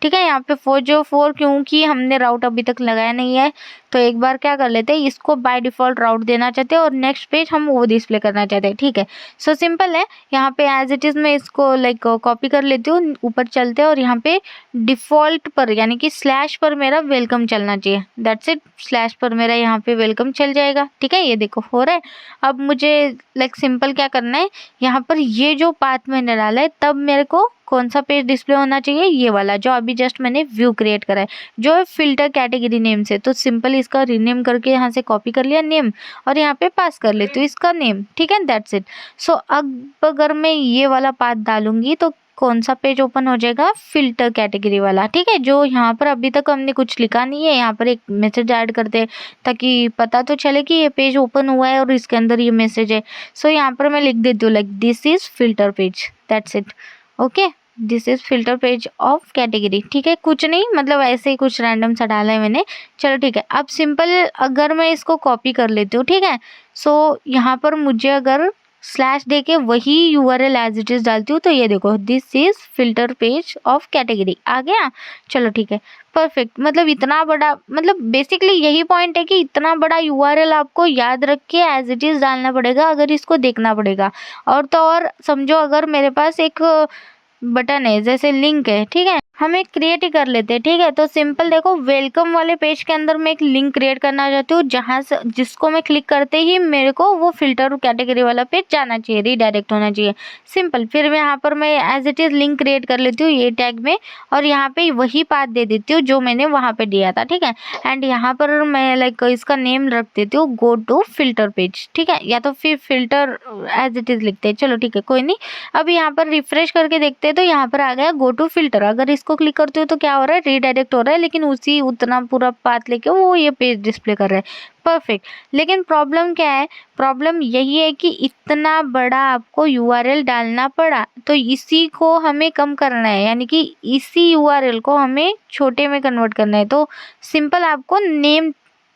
ठीक है। यहाँ पे 404 क्योंकि हमने राउट अभी तक लगाया नहीं है, तो एक बार क्या कर लेते हैं, इसको बाय डिफॉल्ट राउट देना चाहते हैं और नेक्स्ट पेज हम वो डिस्प्ले करना चाहते हैं, ठीक है। सो सिंपल है, यहाँ पे एज इट इज़ मैं इसको लाइक कॉपी कर लेती हूँ, ऊपर चलते हैं और यहाँ पे डिफ़ॉल्ट पर यानी कि स्लैश पर मेरा वेलकम चलना चाहिए, दैट्स इट। स्लैश पर मेरा यहाँ पे वेलकम चल जाएगा, ठीक है। ये देखो हो रहा है। अब मुझे लाइक सिंपल क्या करना है, यहाँ पर ये जो पाथ मैंने डाला है तब मेरे को कौन सा पेज डिस्प्ले होना चाहिए, ये वाला जो अभी जस्ट मैंने व्यू क्रिएट करा है, जो है फिल्टर कैटेगरी नेम से। तो सिंपल इसका रीनेम करके यहाँ से कॉपी कर लिया नेम और यहाँ पे पास कर लेती हूँ इसका नेम, ठीक है, दैट्स इट। सो अब अगर मैं ये वाला पाथ डालूंगी तो कौन सा पेज ओपन हो जाएगा, फिल्टर कैटेगरी वाला, ठीक है। जो यहाँ पर अभी तक हमने कुछ लिखा नहीं है, यहाँ पर एक मैसेज ऐड करते हैं ताकि पता तो चले कि ये पेज ओपन हुआ है और इसके अंदर ये मैसेज है। सो यहाँ पर मैं लिख देती हूँ like this is filter page, that's it, okay. This is filter page of category, ठीक है। कुछ नहीं, मतलब ऐसे ही कुछ रैंडम सा डाला है मैंने। चलो ठीक है, अब सिंपल अगर मैं इसको कॉपी कर लेती हूँ, ठीक है। सो यहाँ पर मुझे अगर स्लैश दे के वही URL एज इट इज़ डालती हूँ तो ये देखो this is filter page of category आ गया। चलो ठीक है, परफेक्ट। मतलब इतना बड़ा, मतलब बेसिकली यही पॉइंट है कि इतना बड़ा URL आपको याद रख के एज इट इज़ डालना पड़ेगा, अगर इसको देखना पड़ेगा। और तो और समझो अगर मेरे पास एक बटन है जैसे लिंक है, ठीक है, हम एक क्रिएट ही कर लेते हैं, ठीक है। तो सिंपल देखो, वेलकम वाले पेज के अंदर मैं एक लिंक क्रिएट करना चाहती हूँ, जहाँ से जिसको मैं क्लिक करते ही मेरे को वो फिल्टर कैटेगरी वाला पेज जाना चाहिए, रीडायरेक्ट होना चाहिए, सिंपल। फिर मैं यहाँ पर मैं as it is link create कर लेती हूँ ये टैग में, और यहाँ पे वही पाथ दे देती हूँ जो मैंने वहाँ पे दिया था, ठीक है। एंड यहाँ पर मैं लाइक इसका नेम रख देती हूँ गो टू फिल्टर पेज, ठीक है, या तो फिर फिल्टर एज इट इज़ लिखते हैं, चलो ठीक है, कोई नहीं। अब यहाँ पर रिफ्रेश करके देखते हैं तो यहाँ पर आ गया गो टू फिल्टर। अगर इसको क्लिक करते हो तो क्या हो रहा है, रीडायरेक्ट हो रहा है, लेकिन उसी उतना पूरा पाथ लेके वो ये पेज डिस्प्ले कर रहा है, परफेक्ट। लेकिन प्रॉब्लम क्या है, प्रॉब्लम यही है कि इतना बड़ा आपको यूआरएल डालना पड़ा, तो इसी को हमें कम करना है, यानी कि इसी यूआरएल को हमें छोटे में कन्वर्ट करना है। तो सिंपल आपको नेम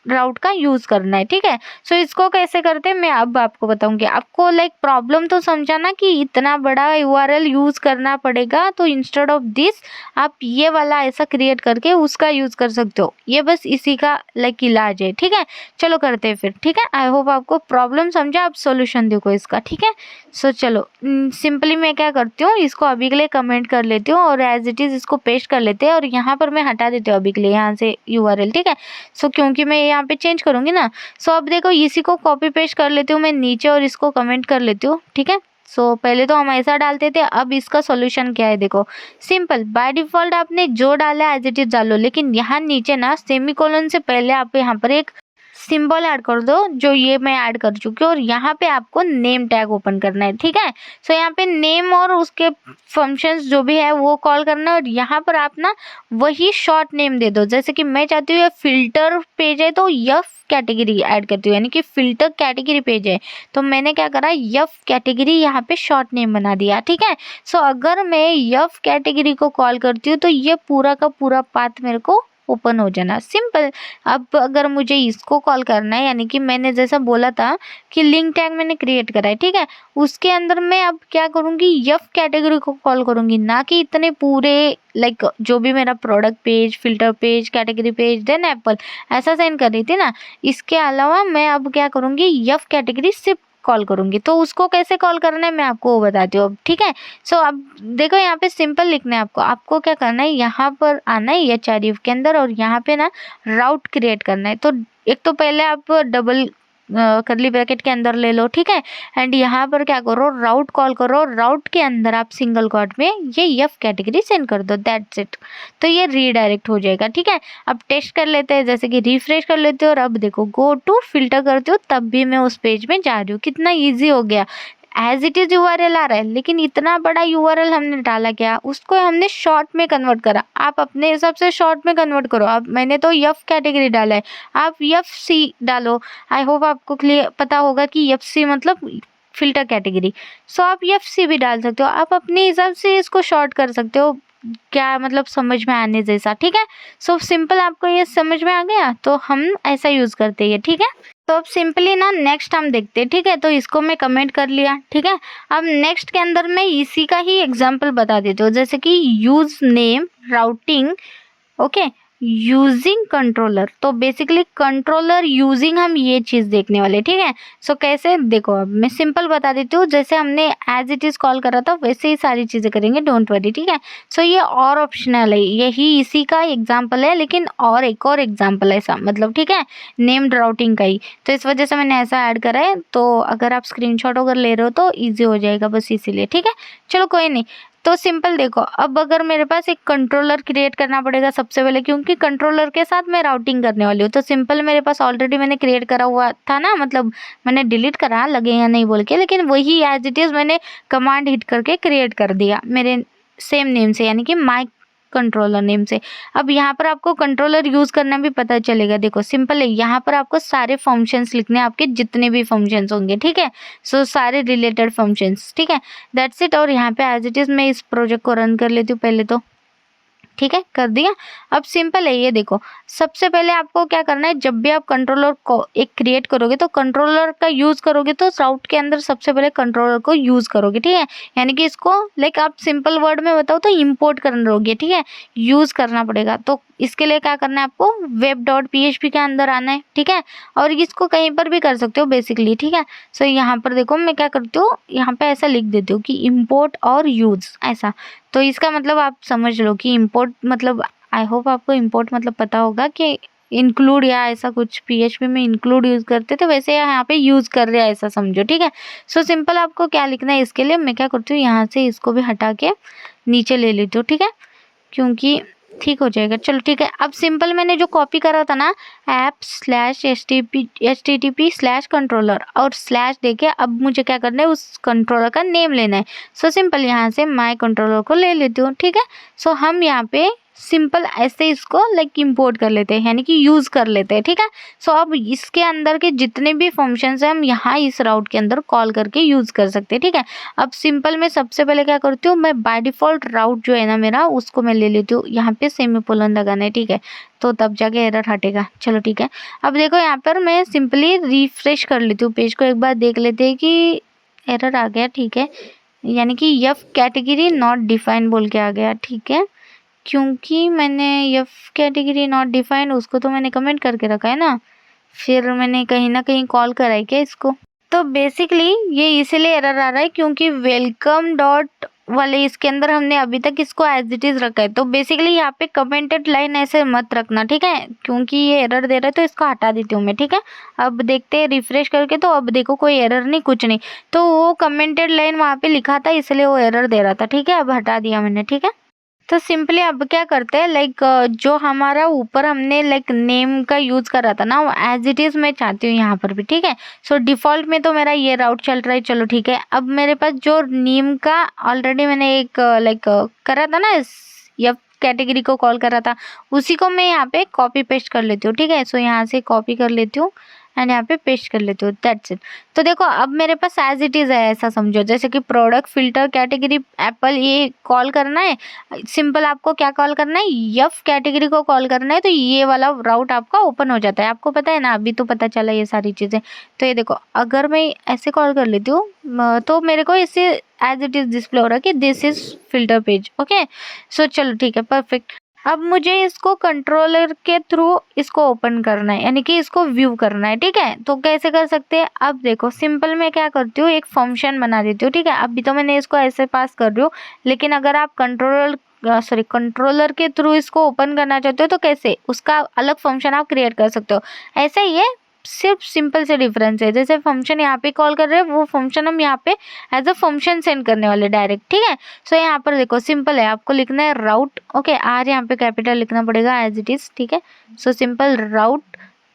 राउट का यूज करना है, ठीक है। सो इसको कैसे करते हैं मैं अब आपको बताऊंगी। आपको लाइक प्रॉब्लम तो समझा ना कि इतना बड़ा यूआरएल यूज करना पड़ेगा, तो इंस्टेड ऑफ दिस आप ये वाला ऐसा क्रिएट करके उसका यूज कर सकते हो। ये बस इसी का लाइक इलाज है, ठीक है। चलो करते हैं फिर, ठीक है। आई होप आपको प्रॉब्लम समझा, आप सॉल्यूशन देखो इसका, ठीक है। सो चलो सिंपली मैं क्या करती हूँ, इसको अभी के लिए कमेंट कर लेती हूँ और एज इट इज इसको पेस्ट कर लेते हैं, और यहाँ पर मैं हटा देती हूँ अभी के लिए यहाँ से यूआरएल, ठीक है। सो क्योंकि मैं यहाँ पे चेंज करूंगी ना, सो अब देखो इसी को कॉपी पेस्ट कर लेती हूँ मैं नीचे और इसको कमेंट कर लेती हूँ, ठीक है। सो पहले तो हम ऐसा डालते थे, अब इसका सॉल्यूशन क्या है देखो, सिंपल। बाय डिफॉल्ट आपने जो डाला एज इट इज डालो, लेकिन यहाँ नीचे ना सेमीकोलन से पहले आप यहाँ पर एक सिंबल ऐड कर दो, जो ये मैं ऐड कर चुकी हूँ, और यहाँ पे आपको नेम टैग ओपन करना है, ठीक है। सो यहाँ पे नेम और उसके फंक्शंस जो भी है वो कॉल करना है, और यहाँ पर आप ना वही शॉर्ट नेम दे दो। जैसे कि मैं चाहती हूँ ये फिल्टर पेज है तो यफ कैटेगरी ऐड करती हूँ, यानी कि फिल्टर कैटेगरी पेज है, तो मैंने क्या करा, यफ कैटेगरी यहाँ पे शॉर्ट नेम बना दिया, ठीक है। सो अगर मैं यफ कैटेगरी को कॉल करती हूँ तो ये पूरा का पूरा पाथ मेरे को ओपन हो जाना, सिंपल। अब अगर मुझे इसको कॉल करना है, यानी कि मैंने जैसा बोला था कि लिंक टैग मैंने क्रिएट करा है, ठीक है, उसके अंदर मैं अब क्या करूँगी, यफ कैटेगरी को कॉल करूँगी, ना कि इतने पूरे लाइक जो भी मेरा product page, filter page, category page, then apple, ऐसा सेंड कर रही थी ना। इसके अलावा मैं अब क्या करूँगी, यफ कैटेगरी सिर्फ कॉल करूँगी। तो उसको कैसे कॉल करना है मैं आपको वो बताती हूँ अब, ठीक है। सो अब देखो यहाँ पे सिंपल लिखना है आपको। आपको क्या करना है, यहाँ पर आना है एचआरएफ के अंदर, और यहाँ पे ना राउट क्रिएट करना है। तो एक तो पहले आप डबल करली ब्रैकेट के अंदर ले लो, ठीक है। एंड यहाँ पर क्या करो, राउट कॉल करो, राउट के अंदर आप सिंगल कोट में ये यफ कैटेगरी सेंड कर दो, दैट्स इट। तो ये रीडायरेक्ट हो जाएगा, ठीक है। अब टेस्ट कर लेते हैं, जैसे कि रिफ्रेश कर लेते हो, और अब देखो गो टू फिल्टर करते हो, तब भी मैं उस पेज में जा रही हूँ। कितना ईजी हो गया, एज इट इज यूआरएल आ रहा है, लेकिन इतना बड़ा यूआरएल हमने डाला क्या, उसको हमने शॉर्ट में कन्वर्ट करा। आप अपने हिसाब से शॉर्ट में कन्वर्ट करो। अब मैंने तो यफ कैटेगरी डाला है, आप यफ सी डालो। आई होप आपको क्लियर पता होगा कि यफ सी मतलब फिल्टर कैटेगरी। सो आप यफ सी भी डाल सकते हो, आप अपने हिसाब से इसको शॉर्ट कर सकते हो, क्या मतलब समझ में आने जैसा, ठीक है। सो सिंपल, आपको ये समझ में आ गया, तो हम ऐसा यूज करते हैं, ठीक है। तो अब सिंपली ना नेक्स्ट हम देखते हैं, ठीक है। तो इसको मैं कमेंट कर लिया, ठीक है। अब नेक्स्ट के अंदर मैं इसी का ही एग्जांपल बता देती हूँ, जैसे कि use name routing, okay, using controller. तो बेसिकली कंट्रोलर यूजिंग हम ये चीज़ देखने वाले, ठीक है। सो कैसे देखो, अब मैं सिंपल बता देती हूँ, जैसे हमने एज इट इज़ कॉल करा था वैसे ही सारी चीज़ें करेंगे, डोंट वरी, ठीक है। सो ये और ऑप्शनल है, यही इसी का एग्जाम्पल है, लेकिन और एक और एग्जाम्पल है ऐसा, मतलब ठीक है, नेम्ड राउटिंग का ही। तो इस वजह से मैंने ऐसा ऐड करा है। तो अगर आप स्क्रीनशॉट अगर ले रहे हो तो ईजी हो जाएगा, बस इसीलिए, ठीक है। चलो कोई नहीं। तो सिंपल देखो, अब अगर मेरे पास एक कंट्रोलर क्रिएट करना पड़ेगा सबसे पहले, क्योंकि कंट्रोलर के साथ मैं राउटिंग करने वाली हूँ। तो सिंपल मेरे पास ऑलरेडी मैंने क्रिएट करा हुआ था ना, मतलब मैंने डिलीट करा, लगे या नहीं बोल के, लेकिन वही एज इट इज़ मैंने कमांड हिट करके क्रिएट कर दिया मेरे सेम नेम से, यानी कि माई कंट्रोलर नेम से। अब यहाँ पर आपको कंट्रोलर यूज करना भी पता चलेगा। देखो सिंपल है, यहाँ पर आपको सारे फंक्शंस लिखने हैं, आपके जितने भी फंक्शंस होंगे, ठीक है। सो सारे रिलेटेड फंक्शंस, ठीक है, दैट्स इट। और यहाँ पे एज इट इज मैं इस प्रोजेक्ट को रन कर लेती हूँ पहले तो, ठीक है, कर दिया। अब सिंपल है, ये देखो, सबसे पहले आपको क्या करना है, जब भी आप कंट्रोलर को एक क्रिएट करोगे तो कंट्रोलर का यूज करोगे, तो राउट के अंदर सबसे पहले कंट्रोलर को यूज करोगे, ठीक है। यानी कि इसको लाइक आप सिंपल वर्ड में बताओ तो इंपोर्ट कर रहोगे, ठीक है, यूज करना पड़ेगा। तो इसके लिए क्या करना है आपको, web.php के अंदर आना है, ठीक है। और इसको कहीं पर भी कर सकते हो बेसिकली, ठीक है। सो यहाँ पर देखो मैं क्या करती हूँ, यहाँ पे ऐसा लिख देती हूँ कि इम्पोर्ट और यूज ऐसा। तो इसका मतलब आप समझ लो कि इम्पोर्ट मतलब, आई होप आपको इम्पोर्ट मतलब पता होगा कि इंक्लूड या ऐसा कुछ, पीएचपी में इंक्लूड यूज़ करते थे, वैसे यहाँ पे यूज़ कर रहे हैं ऐसा समझो, ठीक है। सो सिंपल आपको क्या लिखना है, इसके लिए मैं क्या करती हूँ, यहाँ से इसको भी हटा के नीचे ले लेती हूँ, ठीक है, क्योंकि ठीक हो जाएगा। चलो ठीक है। अब सिंपल मैंने जो कॉपी करा था ना, app/http/controller और स्लैश देके, अब मुझे क्या करना है, उस कंट्रोलर का नेम लेना है। सो सिंपल यहाँ से माई कंट्रोलर को ले लेती हूँ, ठीक है। सो हम यहाँ पे सिंपल ऐसे इसको लाइक इंपोर्ट कर लेते हैं, यानी कि यूज़ कर लेते हैं, ठीक है। सो अब इसके अंदर के जितने भी फंक्शंस हैं हम यहाँ इस राउट के अंदर कॉल करके यूज़ कर सकते हैं, ठीक है। अब सिंपल मैं सबसे पहले क्या करती हूँ, मैं बाय डिफ़ॉल्ट राउट जो है ना मेरा, उसको मैं ले लेती हूँ, यहाँ पे सेमीकोलन लगाना है, ठीक है, तो तब जाके एरर हटेगा। चलो ठीक है। अब देखो यहाँ पर मैं सिंपली रिफ्रेश कर लेती हूँ पेज को, एक बार देख लेते हैं कि एरर आ गया, ठीक है, यानी कि एफ कैटेगरी नॉट डिफाइन बोल के आ गया, ठीक है, क्योंकि मैंने एफ कैटेगरी नॉट डिफाइन उसको तो मैंने कमेंट करके रखा है ना, फिर मैंने कहीं ना कहीं कॉल करा है क्या इसको। तो बेसिकली ये इसीलिए एरर आ रहा है क्योंकि वेलकम डॉट वाले इसके अंदर हमने अभी तक इसको एज इट इज रखा है। तो बेसिकली यहाँ पे कमेंटेड लाइन ऐसे मत रखना, ठीक है, क्योंकि ये एरर दे रहा है, तो इसको हटा देती हूँ मैं, ठीक है। अब देखते हैं रिफ्रेश करके, तो अब देखो कोई एरर नहीं, कुछ नहीं। तो वो कमेंटेड लाइन वहाँ पे लिखा था इसलिए वो एरर दे रहा था, ठीक है, अब हटा दिया मैंने, ठीक है। तो सिंपली अब क्या करते हैं, लाइक जो हमारा ऊपर हमने लाइक नेम का यूज़ कर रहा था ना, वो एज इट इज़ मैं चाहती हूँ यहाँ पर भी, ठीक है। सो डिफ़ॉल्ट में तो मेरा ये राउट चल रहा है, चलो ठीक है। अब मेरे पास जो नेम का ऑलरेडी मैंने एक लाइक करा था ना, या कैटेगरी को कॉल करा था, उसी को मैं यहाँ पे कॉपी पेस्ट कर लेती हूँ, ठीक है। सो यहाँ से कॉपी कर लेती हूँ एंड यहाँ पे पेस्ट कर लेती हूँ, दैट्स इट। तो देखो अब मेरे पास एज इट इज़ है, ऐसा समझो, जैसे कि प्रोडक्ट फिल्टर कैटेगरी एप्पल ये कॉल करना है, सिंपल आपको क्या कॉल करना है, एफ कैटेगरी को कॉल करना है, तो ये वाला राउट आपका ओपन हो जाता है, आपको पता है ना, अभी तो पता चला ये सारी चीज़ें। तो ये देखो अगर मैं ऐसे कॉल कर लेती हूँ तो मेरे को इससे एज इट इज़ डिस्प्ले हो रहा है कि this is filter page, okay. So चलो ठीक है, परफेक्ट। अब मुझे इसको कंट्रोलर के थ्रू इसको ओपन करना है, यानी कि इसको व्यू करना है, ठीक है। तो कैसे कर सकते हैं, अब देखो सिंपल मैं क्या करती हूँ, एक फंक्शन बना देती हूँ, ठीक है। अभी तो मैंने इसको ऐसे पास कर रही हूँ, लेकिन अगर आप कंट्रोलर के थ्रू इसको ओपन करना चाहते हो तो कैसे, उसका अलग फंक्शन आप क्रिएट कर सकते हो। ऐसा ही है, सिर्फ सिंपल से डिफरेंस है, जैसे फंक्शन यहाँ पे कॉल कर रहे हैं, वो फंक्शन हम यहाँ पे एज अ फंक्शन सेंड करने वाले डायरेक्ट, ठीक है। सो यहाँ पर देखो सिंपल है, आपको लिखना है राउट, ओके, आर यहाँ पे कैपिटल लिखना पड़ेगा एज इट इज, ठीक है। सो सिंपल राउट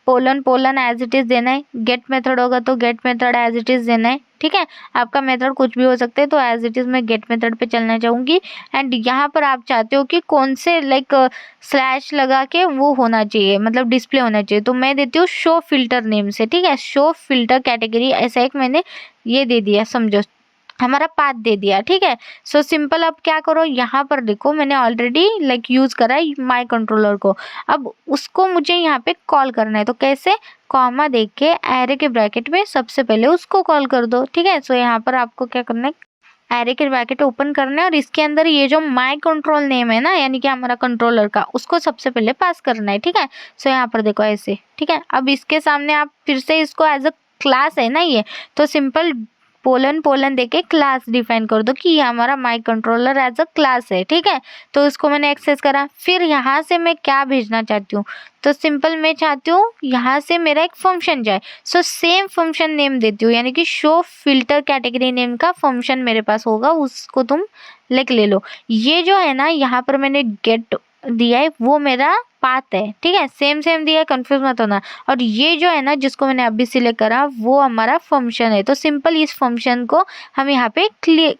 पोलन एज इट इज देना है, गेट मेथड होगा तो get method as it is देना है, ठीक है। आपका मेथड कुछ भी हो सकते हैं, तो एज इट इज मैं गेट मेथड पे चलना चाहूँगी। एंड यहाँ पर आप चाहते हो कि कौन से लाइक स्लैश लगा के वो होना चाहिए, मतलब डिस्प्ले होना चाहिए, तो मैं देती हूँ शो फिल्टर नेम से, ठीक है, शो फिल्टर कैटेगरी, ऐसा एक मैंने ये दे दिया, समझो हमारा पाथ दे दिया, ठीक है। सो सिंपल अब क्या करो, यहाँ पर देखो मैंने ऑलरेडी लाइक यूज़ करा है माई कंट्रोलर को, अब उसको मुझे यहाँ पे कॉल करना है, तो कैसे, कॉमा देख के एरे के ब्रैकेट में सबसे पहले उसको कॉल कर दो, ठीक है। सो यहाँ पर आपको क्या करना है, एरे के ब्रैकेट ओपन करना है और इसके अंदर ये जो माई कंट्रोल नेम है ना, यानी कि हमारा कंट्रोलर का, उसको सबसे पहले पास करना है, ठीक है। सो यहाँ पर देखो ऐसे, ठीक है। अब इसके सामने आप फिर से इसको एज अ क्लास है ना ये, तो सिंपल पोलन देके क्लास डिफाइन कर दो कि ये हमारा माई कंट्रोलर एज अ क्लास है, ठीक है। तो उसको मैंने एक्सेस करा, फिर यहाँ से मैं क्या भेजना चाहती हूँ, तो सिंपल मैं चाहती हूँ यहाँ से मेरा एक फंक्शन जाए, सो सेम फंक्शन नेम देती हूँ, यानी कि शो फिल्टर कैटेगरी नेम का फंक्शन मेरे पास होगा, उसको तुम लिख ले लो। ये जो है ना यहाँ पर मैंने गेट दिया है वो मेरा पाथ है, ठीक है, सेम दिया है, कंफ्यूज मत होना। और ये जो है ना जिसको मैंने अभी सिलेक्ट करा वो हमारा फंक्शन है, तो सिंपल इस फंक्शन को हम यहाँ पे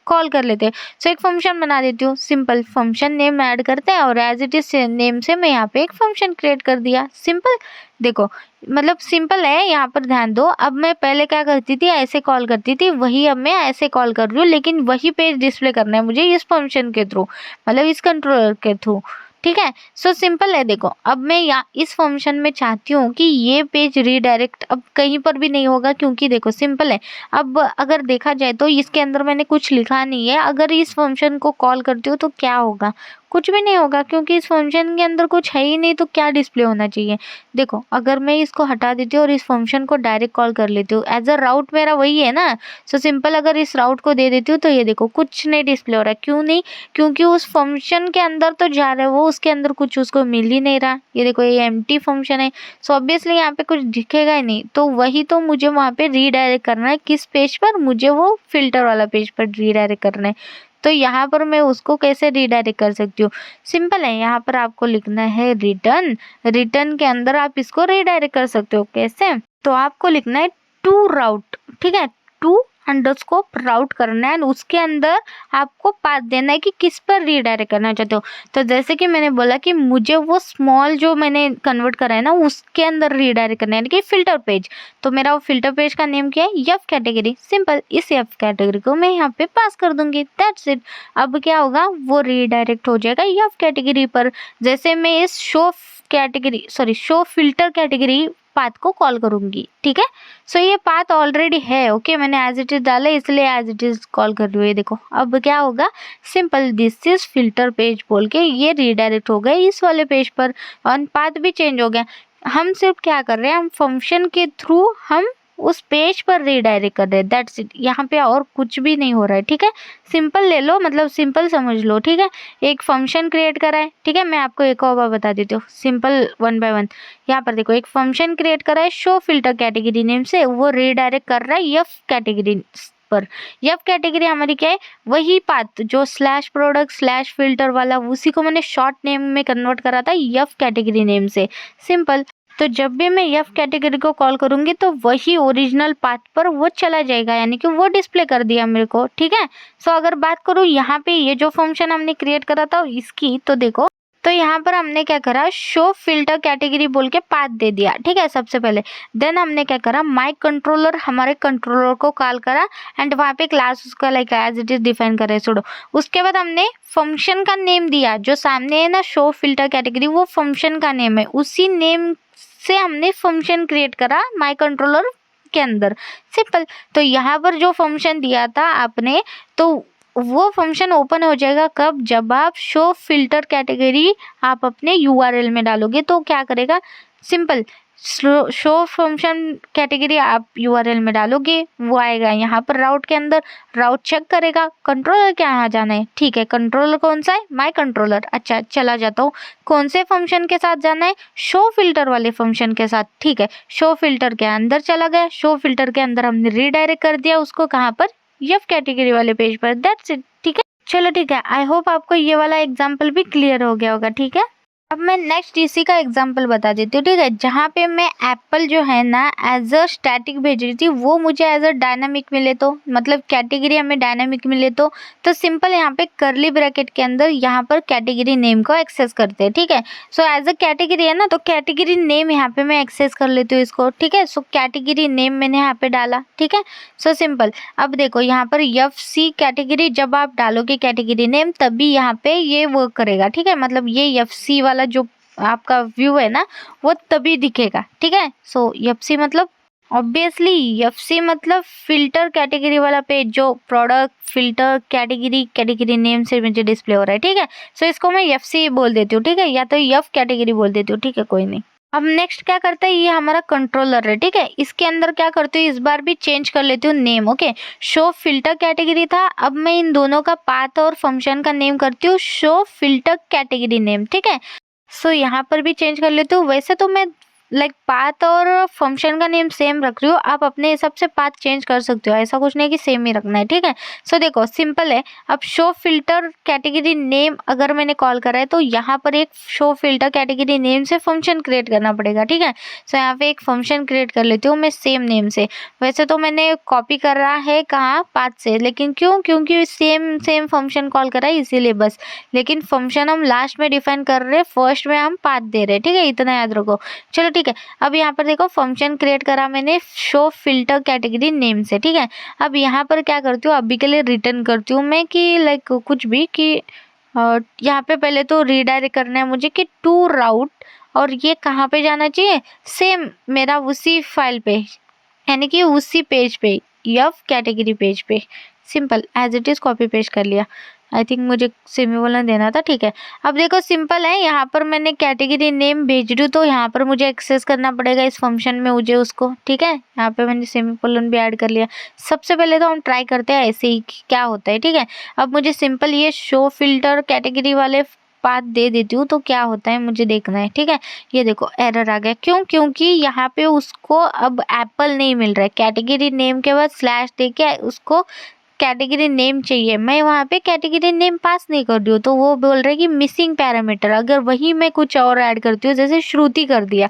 कॉल कर लेते हैं। सो एक फंक्शन बना देती हूँ, सिंपल फंक्शन नेम ऐड करते हैं और एज इट इज नेम से मैं यहाँ पे एक फंक्शन क्रिएट कर दिया, सिंपल। देखो मतलब सिंपल है, यहाँ पर ध्यान दो। अब मैं पहले क्या करती थी, ऐसे कॉल करती थी, वही अब मैं ऐसे कॉल कर रही हूँ, लेकिन वही पेज डिस्प्ले करना है मुझे इस फंक्शन के थ्रू, मतलब इस कंट्रोलर के थ्रू, ठीक है। सो सिंपल है। देखो अब मैं यहाँ इस फंक्शन में चाहती हूँ कि ये पेज रीडायरेक्ट अब कहीं पर भी नहीं होगा, क्योंकि देखो सिंपल है। अब अगर देखा जाए तो इसके अंदर मैंने कुछ लिखा नहीं है, अगर इस फंक्शन को कॉल करती हूँ तो क्या होगा, कुछ भी नहीं होगा क्योंकि इस फंक्शन के अंदर कुछ है ही नहीं, तो क्या डिस्प्ले होना चाहिए। देखो अगर मैं इसको हटा देती हूँ और इस फंक्शन को डायरेक्ट कॉल कर लेती हूँ, एज अ राउट मेरा वही है ना। सो सिंपल अगर इस राउट को दे देती हूँ तो ये देखो कुछ नहीं डिस्प्ले हो रहा है। क्यों नहीं? क्योंकि उस फंक्शन के अंदर तो जा रहा है वो, उसके अंदर कुछ उसको मिल ही नहीं रहा। ये देखो ये एम्प्टी फंक्शन है, सो ऑब्वियसली यहाँ पे कुछ दिखेगा ही नहीं। तो वही तो मुझे वहाँ पे रीडायरेक्ट करना है, किस पेज पर? मुझे वो फिल्टर वाला पेज पर रीडायरेक्ट करना है। तो यहाँ पर मैं उसको कैसे रीडायरेक्ट कर सकती हूँ? सिंपल है, यहाँ पर आपको लिखना है रिटर्न। रिटर्न के अंदर आप इसको रीडायरेक्ट कर सकते हो। कैसे? तो आपको लिखना है टू राउट, ठीक है, टू अंडरस्कोर राउट करना है एंड उसके अंदर आपको पाथ देना है कि किस पर रीडायरेक्ट करना चाहते हो। तो जैसे कि मैंने बोला कि मुझे वो स्मॉल जो मैंने कन्वर्ट करा है ना उसके अंदर रीडायरेक्ट करना है, यानी कि फिल्टर पेज। तो मेरा वो फिल्टर पेज का नेम क्या है? F category. सिंपल, इस यफ कैटेगरी को मैं यहाँ पे पास कर दूंगी, दैट्स इट। अब क्या होगा? वो रीडायरेक्ट हो जाएगा यफ कैटेगरी पर। जैसे मैं इस शो फिल्टर कैटेगरी पाथ को कॉल करूंगी, ठीक है। सो ये पाथ ऑलरेडी है, ओके, मैंने एज इट इज डाला इसलिए एज इट इज कॉल कर रही हूँ। ये देखो अब क्या होगा? Simple this is filter page बोल के ये रीडायरेक्ट हो गए इस वाले पेज पर और पाथ भी चेंज हो गया। हम सिर्फ क्या कर रहे हैं? हम फंक्शन के थ्रू हम उस पेज पर रीडायरेक्ट कर रहे हैं, दैट्स इट। यहाँ पे और कुछ भी नहीं हो रहा है, ठीक है। सिंपल ले लो, मतलब सिंपल समझ लो, ठीक है। एक फंक्शन क्रिएट करा है, ठीक है। मैं आपको एक और बार बता देती हूँ, सिंपल वन बाय वन। यहाँ पर देखो एक फंक्शन क्रिएट करा है शो फिल्टर कैटेगरी नेम से, वो रीडायरेक्ट कर रहा है यफ कैटेगरी पर। यफ कैटेगरी हमारी क्या है? वही पाथ जो स्लैश प्रोडक्ट स्लैश फिल्टर वाला, उसी को मैंने शॉर्ट नेम में कन्वर्ट करा था यफ कैटेगरी नेम से। सिंपल। तो जब भी मैं यफ कैटेगरी को कॉल करूंगी तो वही ओरिजिनल पाथ पर वो चला जाएगा, यानी कि वो डिस्प्ले कर दिया मेरे को, ठीक है। सो अगर बात करूँ यहाँ पे ये जो फंक्शन हमने क्रिएट करा था इसकी, तो देखो तो यहाँ पर हमने क्या करा? शो फिल्टर कैटेगरी बोल के पाथ दे दिया, ठीक है, सबसे पहले। देन हमने क्या करा? माई कंट्रोलर, हमारे कंट्रोलर को कॉल करा एंड वहाँ पे क्लास उसका like as it is define करे सुडो। उसके बाद हमने फंक्शन का नेम दिया, जो सामने है ना शो फिल्टर कैटेगरी, वो फंक्शन का नेम है। उसी नेम से हमने फंक्शन क्रिएट करा माई कंट्रोलर के अंदर। सिंपल। तो यहाँ पर जो फंक्शन दिया था आपने, तो वो फंक्शन ओपन हो जाएगा कब? जब आप शो फिल्टर कैटेगरी आप अपने यूआरएल में डालोगे। तो क्या करेगा? सिंपल, शो फंक्शन कैटेगरी आप यूआरएल में डालोगे, वो आएगा यहाँ पर राउट के अंदर, राउट चेक करेगा कंट्रोलर क्या यहाँ जाना है, ठीक है। कंट्रोलर कौन सा है? माई कंट्रोलर। अच्छा, चला जाता हूँ, कौन से फंक्शन के साथ जाना है? शो फिल्टर वाले फंक्शन के साथ, ठीक है। शो फिल्टर के अंदर चला गया, शो फिल्टर के अंदर हमने रीडायरेक्ट कर दिया उसको, कहाँ पर? यफ कैटेगरी वाले पेज पर, दैट्स इट, ठीक है। चलो ठीक है, आई होप आपको ये वाला एग्जाम्पल भी क्लियर हो गया होगा, ठीक है। अब मैं नेक्स्ट इसी का एग्जांपल बता देती हूँ, ठीक है। जहाँ पे मैं एप्पल जो है ना एज अ स्टैटिक भेज रही थी, वो मुझे एज अ डायनामिक मिले, तो मतलब कैटेगरी हमें डायनामिक मिले, तो सिंपल यहाँ पे करली ब्रैकेट के अंदर यहाँ पर कैटेगरी नेम को एक्सेस करते हैं, ठीक है। सो एज अ कैटेगरी है ना, तो कैटेगरी नेम यहाँ पे मैं एक्सेस कर लेती हूँ इसको, ठीक है। सो कैटेगरी नेम मैंने यहाँ पे डाला, ठीक है। So simple. अब देखो यहाँ पर यफ सी कैटेगरी, जब आप डालोगे कैटेगरी नेम तभी यहाँ पे ये वर्क करेगा, ठीक है। मतलब ये यफ सी वाला जो आपका व्यू है ना वो तभी दिखेगा, ठीक है। सो एफसी मतलब ऑब्वियसली एफसी मतलब फिल्टर कैटेगरी वाला पेज, जो प्रोडक्ट फिल्टर कैटेगरी नेम से मुझे डिस्प्ले हो रहा है, ठीक है। सो इसको मैं एफसी बोल देती हूँ, ठीक है, या तो एफ कैटेगरी बोल देती हूँ, ठीक है, कोई नहीं। अब नेक्स्ट क्या करता है? ये हमारा कंट्रोलर है, ठीक है। इसके अंदर क्या करती हूँ, इस बार भी चेंज कर लेती हूँ name, okay. Show filter category था, अब मैं इन दोनों का पाथ और फंक्शन का नेम करती हूँ शो फिल्टर कैटेगरी नेम, ठीक है। सो यहाँ पर भी चेंज कर लेती हूँ। वैसे तो मैं लाइक पाथ और फंक्शन का नेम सेम रख रही हूँ, आप अपने हिसाब से पाथ चेंज कर सकते हो, ऐसा कुछ नहीं कि सेम ही रखना है, ठीक है। सो देखो सिंपल है। अब शो फिल्टर कैटेगरी नेम अगर मैंने कॉल करा है तो यहाँ पर एक शो फिल्टर कैटेगरी नेम से फंक्शन क्रिएट करना पड़ेगा, ठीक है। सो यहाँ पे एक फंक्शन क्रिएट कर लेती हूँ मैं सेम नेम से। वैसे तो मैंने कॉपी कर रहा है कहाँ? पाथ से, लेकिन क्यों? क्योंकि सेम फंक्शन कॉल करा है इसीलिए बस। लेकिन फंक्शन हम लास्ट में डिफाइन कर रहे हैं, फर्स्ट में हम पाथ दे रहे हैं, ठीक है, इतना याद रखो। चलो ठीक है। अब यहाँ पर देखो फंक्शन क्रिएट करा मैंने शो फिल्टर कैटेगरी नेम से, ठीक है। अब यहाँ पर क्या करती हूँ, अभी के लिए रिटर्न करती हूँ मैं कि लाइक कुछ भी कि यहाँ पे पहले तो रीडायरेक्ट करना है मुझे कि टू राउट, और ये कहाँ पे जाना चाहिए? सेम मेरा उसी फाइल पे, यानी कि उसी पेज पे, यफ कैटेगरी पेज पे। Simple as it is copy paste कर लिया। आई थिंक मुझे सेमीकोलन देना था, ठीक है। अब देखो सिंपल है, यहाँ पर मैंने कैटेगरी नेम भेज रही हूँ तो यहाँ पर मुझे एक्सेस करना पड़ेगा इस फंक्शन में मुझे उसको, ठीक है। यहाँ पे मैंने सेमीकोलन भी ऐड कर लिया। सबसे पहले तो हम ट्राई करते हैं ऐसे ही कि क्या होता है, ठीक है। अब मुझे सिंपल ये शो फिल्टर कैटेगरी वाले पाथ दे देती हूँ तो क्या होता है मुझे देखना है, ठीक है। ये देखो एरर आ गया, क्यों? क्योंकि यहाँ पे उसको अब एप्पल नहीं मिल रहा है। कैटेगरी नेम के बाद स्लैश देके उसको कैटेगरी नेम चाहिए, मैं वहाँ पे कैटेगरी नेम पास नहीं कर रही हूँ तो वो बोल रहा है कि मिसिंग पैरामीटर। अगर वही मैं कुछ और ऐड करती हूँ, जैसे श्रुति कर दिया,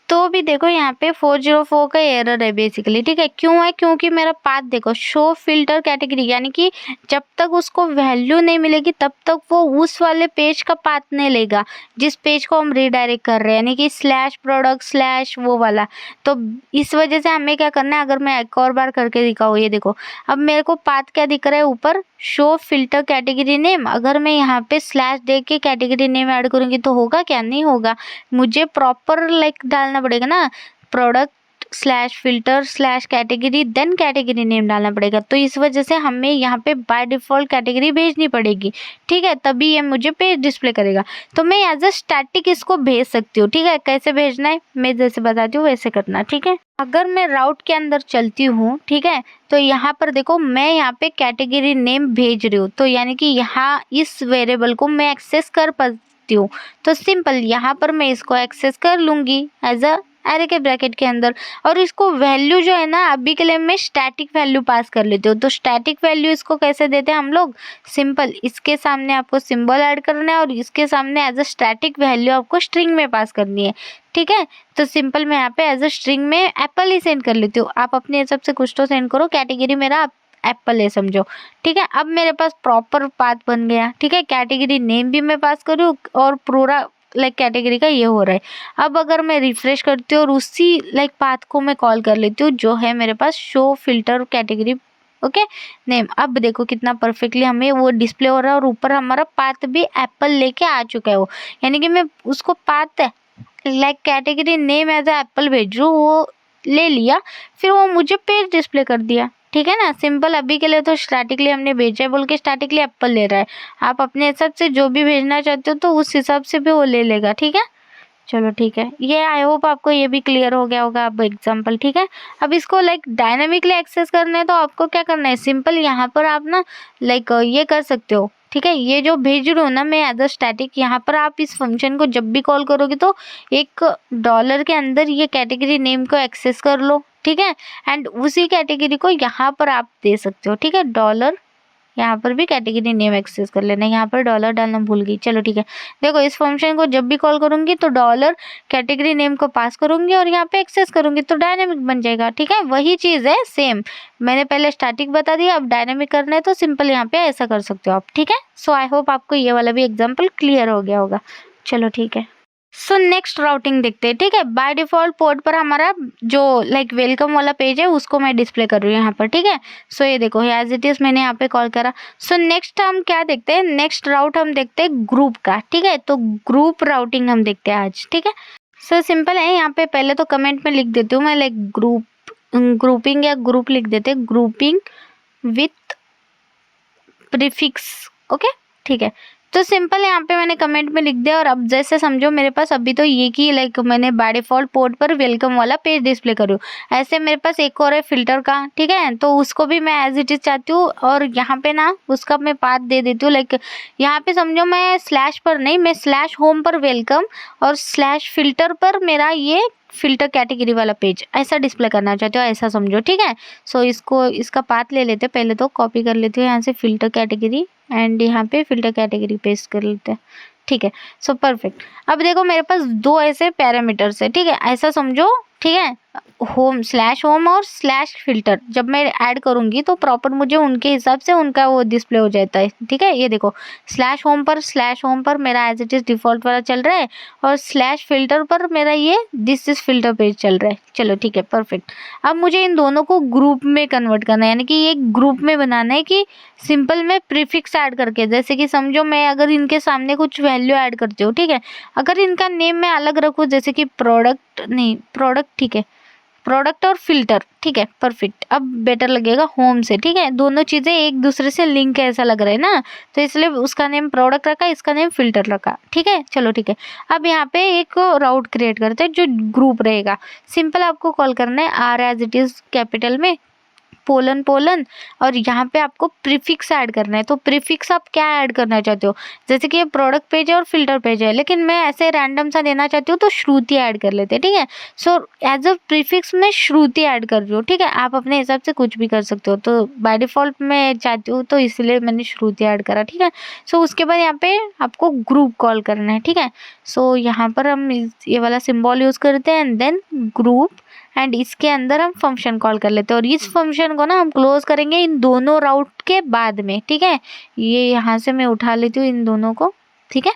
तो भी देखो यहाँ पे 404 का एरर है बेसिकली, ठीक है। क्यों है? क्योंकि मेरा पाथ देखो शो फिल्टर कैटेगरी, यानी कि जब तक उसको वैल्यू नहीं मिलेगी तब तक वो उस वाले पेज का पाथ नहीं लेगा जिस पेज को हम रिडायरेक्ट कर रहे हैं, यानी कि स्लैश प्रोडक्ट स्लैश वो वाला। तो इस वजह से हमें क्या करना है, अगर मैं एक और बार करके दिखाऊँ, ये देखो अब मेरे को पाथ क्या दिख रहा है ऊपर, शो फिल्टर कैटेगरी नेम। अगर मैं यहाँ पे स्लैश दे के कैटेगरी नेम ऐड करूँगी तो होगा क्या? नहीं होगा। मुझे प्रॉपर लाइक डालना पड़ेगा ना, product slash filter slash category then category name डालना पड़ेगा। तो इस वजह से हमें यहाँ पे बाय डिफ़ॉल्ट कैटेगरी भेजनी पड़ेगी, ठीक है, तभी ये मुझे पेज डिस्प्ले करेगा। तो मैं एज अ स्टैटिक इसको भेज सकती हूँ, ठीक है। कैसे भेजना है मैं जैसे बताती हूँ वैसे करना, ठीक है। अगर मैं राउट के अंदर चलती हूँ, ठीक है, तो यहाँ पर देखो मैं यहाँ पे कैटेगरी नेम भेज रही हूँ, तो यानी कि यहाँ इस वेरिएबल को मैं एक्सेस कर पाती हूँ। तो सिंपल यहाँ पर मैं इसको एक्सेस कर लूँगी एज अ एरे के ब्रैकेट के अंदर, और इसको वैल्यू जो है ना अभी के लिए मैं स्टैटिक वैल्यू पास कर लेती हूँ। तो स्टैटिक वैल्यू इसको कैसे देते हैं हम लोग? सिंपल इसके सामने आपको सिंबल ऐड करना है और इसके सामने एज अ स्टैटिक वैल्यू आपको स्ट्रिंग में पास करनी है, ठीक है। तो सिंपल मैं यहाँ पे एज अ स्ट्रिंग में एप्पल ही सेंड कर लेती हूँ। आप अपने हिसाब से कुछ तो सेंड करो, कैटेगरी मेरा एप्पल है समझो, ठीक है। अब मेरे पास प्रॉपर पाथ बन गया, ठीक है। कैटेगरी नेम भी मैं पास करूँ और पूरा लाइक कैटेगरी का ये हो रहा है। अब अगर मैं रिफ्रेश करती हूँ और उसी लाइक पाथ को मैं कॉल कर लेती हूँ जो है मेरे पास show filter category okay name, अब देखो कितना परफेक्टली हमें वो डिस्प्ले हो रहा है और ऊपर हमारा पाथ भी एप्पल लेके आ चुका है वो, यानी कि मैं उसको path like category name as a apple भेज रही हूँ, वो ले लिया, फिर वो मुझे पेज डिस्प्ले कर दिया, ठीक है ना। सिंपल अभी के लिए तो स्टैटिकली हमने भेजा है बोल के स्टैटिकली एप्पल ले रहा है। आप अपने हिसाब से जो भी भेजना चाहते हो तो उस हिसाब से भी वो ले लेगा, ठीक है। चलो ठीक है, ये आई होप आपको ये भी क्लियर हो गया होगा अब एग्जांपल, ठीक है। अब इसको लाइक डायनामिकली एक्सेस करना है तो आपको क्या करना है, सिंपल यहाँ पर आप ना लाइक ये कर सकते हो, ठीक है। ये जो भेज रहा हूँ ना मैं एज अ स्टैटिक, यहाँ पर आप इस फंक्शन को जब भी कॉल करोगे तो एक डॉलर के अंदर ये कैटेगरी नेम को एक्सेस कर लो, ठीक है। एंड उसी कैटेगरी को यहाँ पर आप दे सकते हो, ठीक है। डॉलर यहाँ पर भी कैटेगरी नेम एक्सेस कर लेना, यहाँ पर डॉलर डालना भूल गई, चलो ठीक है। देखो इस फंक्शन को जब भी कॉल करूँगी तो डॉलर कैटेगरी नेम को पास करूँगी और यहाँ पे एक्सेस करूँगी तो डायनेमिक बन जाएगा, ठीक है। वही चीज़ है सेम, मैंने पहले स्टैटिक बता दिया, अब डायनेमिक करना है तो सिंपल यहाँ पे ऐसा कर सकते हो आप, ठीक है। सो आई होप आपको ये वाला भी एग्जाम्पल क्लियर हो गया होगा। चलो ठीक है, सो नेक्स्ट राउटिंग देखते हैं, ठीक है। बाय डिफॉल्ट पोर्ट पर हमारा जो लाइक वेलकम वाला पेज है उसको मैं डिस्प्ले कर रही हूँ यहाँ पर, ठीक है। सो ये देखो एज इट इज मैंने यहाँ पे कॉल करा। सो नेक्स्ट हम क्या देखते हैं, नेक्स्ट राउट हम देखते हैं ग्रुप का, ठीक है। तो ग्रुप राउटिंग हम देखते हैं आज, ठीक है। सो सिंपल है, यहाँ पे पहले तो कमेंट में लिख देती हूँ मैं लाइक ग्रुपिंग या ग्रुप लिख देते हैं, ग्रुपिंग विथ प्रीफिक्स, ओके ठीक है। तो सिंपल यहाँ पे मैंने कमेंट में लिख दिया और अब जैसे समझो मेरे पास अभी तो ये की लाइक मैंने बाय डिफॉल्ट पोर्ट पर वेलकम वाला पेज डिस्प्ले करूँ, ऐसे मेरे पास एक और है फिल्टर का, ठीक है। तो उसको भी मैं एज इट इज चाहती हूँ और यहाँ पे ना उसका मैं पाथ दे देती हूँ, लाइक यहाँ पे समझो मैं स्लैश पर नहीं, मैं स्लैश होम पर वेलकम और स्लैश फिल्टर पर मेरा ये फिल्टर कैटेगरी वाला पेज ऐसा डिस्प्ले करना चाहते हो, ऐसा समझो, ठीक है। सो इसको इसका पाथ ले लेते हैं, पहले तो कॉपी कर लेती हूँ यहाँ से फिल्टर कैटेगरी एंड यहाँ पे फिल्टर कैटेगरी पेस्ट कर लेते हैं, ठीक है। सो परफेक्ट, अब देखो मेरे पास दो ऐसे पैरामीटर्स है, ठीक है, ऐसा समझो, ठीक है। होम स्लैश होम और स्लैश फिल्टर जब मैं ऐड करूँगी तो प्रॉपर मुझे उनके हिसाब से उनका वो डिस्प्ले हो जाता है, ठीक है। ये देखो स्लैश होम पर मेरा एज इट इज़ डिफ़ॉल्ट वाला चल रहा है और स्लैश फिल्टर पर मेरा ये दिस इज फिल्टर पेज चल रहा है, चलो ठीक है परफेक्ट। अब मुझे इन दोनों को ग्रुप में कन्वर्ट करना है, यानी कि ये ग्रुप में बनाना है कि सिंपल में प्रीफिक्स ऐड करके, जैसे कि समझो मैं अगर इनके सामने कुछ वैल्यू ऐड करती हूँ, ठीक है। अगर इनका नेम मैं अलग रखूँ जैसे कि प्रोडक्ट नहीं प्रोडक्ट, ठीक है, प्रोडक्ट और फिल्टर, ठीक है परफेक्ट। अब बेटर लगेगा होम से, ठीक है, दोनों चीज़ें एक दूसरे से लिंक है ऐसा लग रहा है ना, तो इसलिए उसका नेम प्रोडक्ट रखा, इसका नेम फिल्टर रखा, ठीक है चलो ठीक है। अब यहाँ पे एक राउट क्रिएट करते हैं जो ग्रुप रहेगा। सिंपल आपको कॉल करना है R as it is capital में, पोलन पोलन, और यहाँ पे आपको प्रीफिक्स ऐड करना है। तो प्रीफिक्स आप क्या ऐड करना चाहते हो, जैसे कि ये प्रोडक्ट पेज है और फिल्टर पेज है, लेकिन मैं ऐसे रैंडम सा देना चाहती हूँ तो श्रुति ऐड कर लेते हैं, ठीक है। सो एज अ प्रीफिक्स मैं श्रुति ऐड कर रही हूँ, ठीक है, आप अपने हिसाब से कुछ भी कर सकते हो। तो बाय डिफ़ॉल्ट मैं चाहती हूँ तो इसलिए मैंने श्रुति ऐड करा, ठीक है। सो उसके बाद यहाँ पे आपको ग्रुप कॉल करना है, ठीक है। सो यहाँ पर हम ये वाला सिम्बॉल यूज़ करते हैं एंड देन ग्रुप, एंड इसके अंदर हम फंक्शन कॉल कर लेते हैं, और इस फंक्शन को ना हम क्लोज करेंगे इन दोनों राउट के बाद में, ठीक है। ये यहाँ से मैं उठा लेती हूँ इन दोनों को, ठीक है।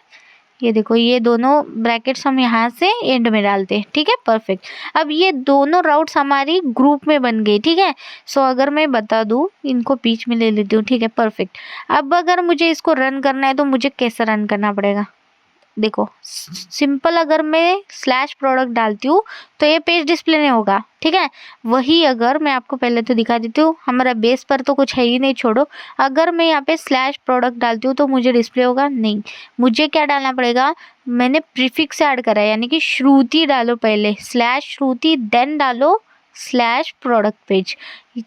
ये देखो ये दोनों ब्रैकेट्स हम यहाँ से एंड में डालते हैं, ठीक है परफेक्ट। अब ये दोनों राउट्स हमारी ग्रुप में बन गई, ठीक है। सो अगर मैं बता दूँ, इनको बीच में ले लेती हूँ, ठीक है परफेक्ट। अब अगर मुझे इसको रन करना है तो मुझे कैसे रन करना पड़ेगा, देखो सिंपल, अगर मैं स्लैश प्रोडक्ट डालती हूँ तो ये पेज डिस्प्ले नहीं होगा, ठीक है। वही अगर मैं आपको पहले तो दिखा देती हूँ, हमारा बेस पर तो कुछ है ही नहीं, छोड़ो। अगर मैं यहाँ पे स्लैश प्रोडक्ट डालती हूँ तो मुझे डिस्प्ले होगा नहीं, मुझे क्या डालना पड़ेगा, मैंने प्रीफिक्स ऐड करा है, यानी कि श्रुति डालो पहले, स्लैश श्रुति, देन डालो स्लैश प्रोडक्ट पेज,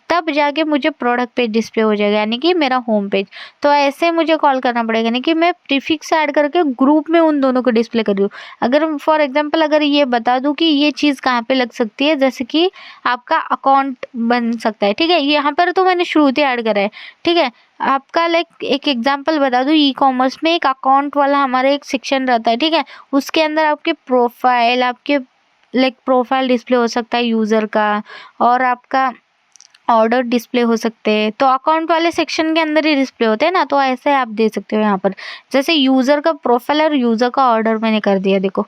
तब जाके मुझे प्रोडक्ट पेज डिस्प्ले हो जाएगा, यानी कि मेरा होम पेज। तो ऐसे मुझे कॉल करना पड़ेगा, यानी कि मैं प्रीफिक्स ऐड करके ग्रुप में उन दोनों को डिस्प्ले कर रही हूँ। अगर फॉर एग्जांपल अगर ये बता दूँ कि ये चीज़ कहाँ पे लग सकती है, जैसे कि आपका अकाउंट बन सकता है, ठीक है, यहाँ पर तो मैंने श्रुति ऐड करा है, ठीक है। आपका लाइक एक एग्जांपल बता दूँ, ई कॉमर्स में एक अकाउंट वाला हमारा एक सेक्शन रहता है, ठीक है, उसके अंदर आपके प्रोफाइल, आपके लाइक प्रोफाइल डिस्प्ले हो सकता है यूज़र का, और आपका ऑर्डर डिस्प्ले हो सकते हैं, तो अकाउंट वाले सेक्शन के अंदर ही डिस्प्ले होते हैं ना, तो ऐसे आप दे सकते हो यहाँ पर, जैसे यूज़र का प्रोफाइल और यूज़र का ऑर्डर मैंने कर दिया, देखो,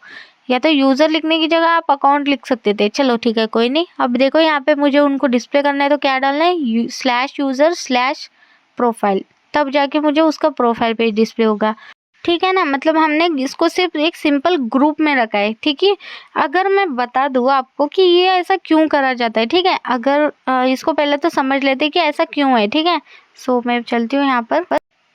या तो यूज़र लिखने की जगह आप अकाउंट लिख सकते थे, चलो ठीक है कोई नहीं। अब देखो यहाँ पे मुझे उनको डिस्प्ले करना है तो क्या डालना है, स्लैश यूज़र स्लैश प्रोफाइल, तब जाके मुझे उसका प्रोफाइल पेज डिस्प्ले होगा, ठीक है ना। मतलब हमने इसको सिर्फ एक सिंपल ग्रुप में रखा है, ठीक है। अगर मैं बता दूँ आपको कि ये ऐसा क्यों करा जाता है, ठीक है, अगर इसको पहले तो समझ लेते हैं कि ऐसा क्यों है, ठीक है। सो मैं चलती हूँ यहाँ पर।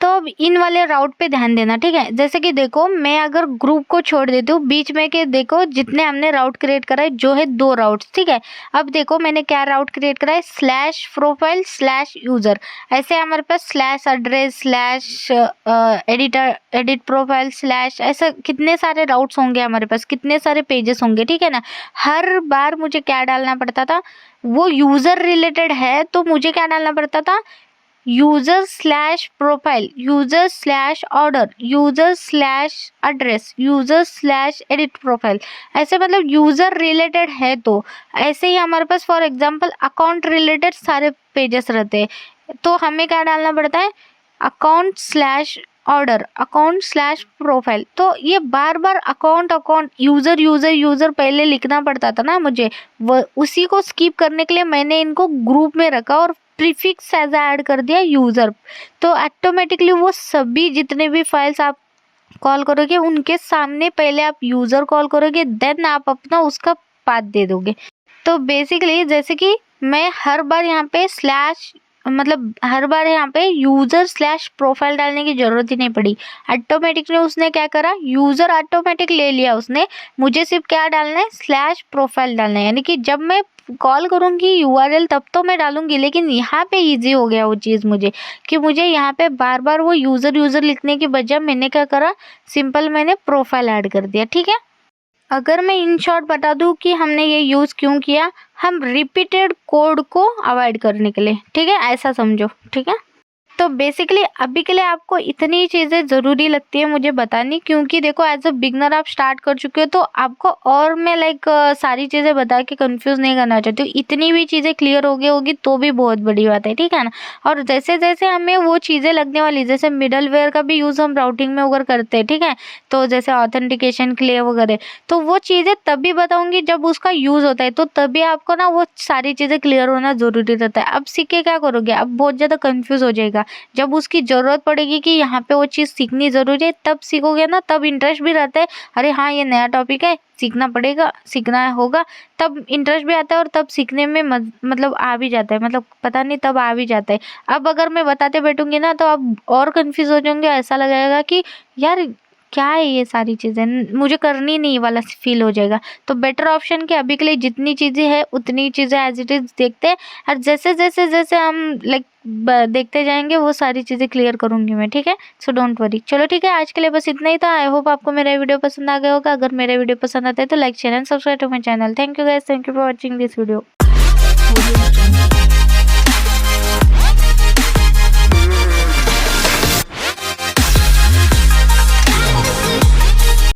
तो अब इन वाले राउट पे ध्यान देना, ठीक है। जैसे कि देखो मैं अगर ग्रुप को छोड़ देती हूँ, बीच में के देखो जितने हमने राउट क्रिएट करा है जो है 2 राउट्स, ठीक है। अब देखो मैंने क्या राउट क्रिएट करा है, स्लैश प्रोफाइल स्लैश यूज़र, ऐसे हमारे पास slash address slash edit profile slash, ऐसा कितने सारे राउट्स होंगे हमारे पास, कितने सारे पेजेस होंगे, ठीक है ना। हर बार मुझे क्या डालना पड़ता था, वो यूज़र रिलेटेड है तो मुझे क्या डालना पड़ता था, user slash profile, user slash order, user slash address, user slash edit profile, ऐसे मतलब यूज़र रिलेटेड है। तो ऐसे ही हमारे पास फॉर एग्जांपल अकाउंट रिलेटेड सारे पेजेस रहते हैं, तो हमें क्या डालना पड़ता है, account slash order, account slash profile. तो ये बार बार अकाउंट यूज़र यूज़र यूज़र पहले लिखना पड़ता था ना मुझे, वो उसी को स्किप करने के लिए मैंने इनको ग्रुप में रखा और प्रीफिक्स एज ऐड कर दिया यूज़र। तो ऑटोमेटिकली वो सभी जितने भी फाइल्स आप कॉल करोगे उनके सामने पहले आप यूज़र कॉल करोगे, देन आप अपना उसका पाथ दे दोगे। तो बेसिकली जैसे कि मैं हर बार यहाँ पे स्लैश, मतलब हर बार यहाँ पे यूज़र स्लैश प्रोफाइल डालने की ज़रूरत ही नहीं पड़ी, ऑटोमेटिकली उसने क्या करा, यूज़र ऑटोमेटिक ले लिया उसने, मुझे सिर्फ क्या डालना है, स्लैश प्रोफाइल डालना है। यानी कि जब मैं कॉल करूँगी यूआरएल तब तो मैं डालूंगी, लेकिन यहाँ पे इजी हो गया वो चीज़ मुझे, कि मुझे यहाँ पे बार बार वो यूज़र लिखने के बजाय मैंने क्या करा, सिंपल मैंने प्रोफाइल ऐड कर दिया, ठीक है। अगर मैं इन शॉर्ट बता दूं कि हमने ये यूज़ क्यों किया, हम रिपीटेड कोड को अवॉइड करने के लिए, ठीक है, ऐसा समझो, ठीक है। तो बेसिकली अभी के लिए आपको इतनी चीज़ें ज़रूरी लगती है मुझे बतानी, क्योंकि देखो एज अ बिगनर आप स्टार्ट कर चुके हो, तो आपको और मैं लाइक सारी चीज़ें बता के कंफ्यूज नहीं करना चाहती हूँ। इतनी भी चीज़ें क्लियर हो गई होगी तो भी बहुत बड़ी बात है, ठीक है ना। और जैसे जैसे हमें वो चीज़ें लगने वाली, जैसे मिडल वेयर का भी यूज़ हम राउटिंग में अगर करते हैं, ठीक है, तो जैसे ऑथेंटिकेशन के लिए वगैरह, तो वो चीज़ें तभी बताऊँगी जब उसका यूज़ होता है, तो तभी आपको ना वो सारी चीज़ें क्लियर होना ज़रूरी रहता है। अब सीख के क्या करोगे, अब बहुत ज़्यादा कन्फ्यूज़ हो जाएगा, जब उसकी ज़रूरत पड़ेगी कि यहाँ पे वो चीज़ सीखनी ज़रूरी है तब सीखोगे ना, तब इंटरेस्ट भी रहता है। अरे हाँ, ये नया टॉपिक है, सीखना पड़ेगा, सीखना होगा, तब इंटरेस्ट भी आता है और तब सीखने में मतलब आ भी जाता है, मतलब पता नहीं तब आ भी जाता है। अब अगर मैं बताते बैठूँगी ना तो आप और कन्फ्यूज़ हो जाओगे, ऐसा लगेगा कि यार क्या है ये सारी चीज़ें, मुझे करनी नहीं वाला फ़ील हो जाएगा। तो बेटर ऑप्शन कि अभी के लिए जितनी चीज़ें हैं उतनी चीज़ें एज़ इट इज़ देखते हैं, और जैसे हम लाइक देखते जाएँगे वो सारी चीज़ें क्लियर करूँगी मैं, ठीक है? So don't worry. चलो ठीक है, आज के लिए बस इतना ही था। आई होप आपको मेरा वीडियो पसंद आ गया होगा। अगर मेरा वीडियो पसंद आता है तो like share and subscribe to my channel. Thank you guys, thank you for watching this video.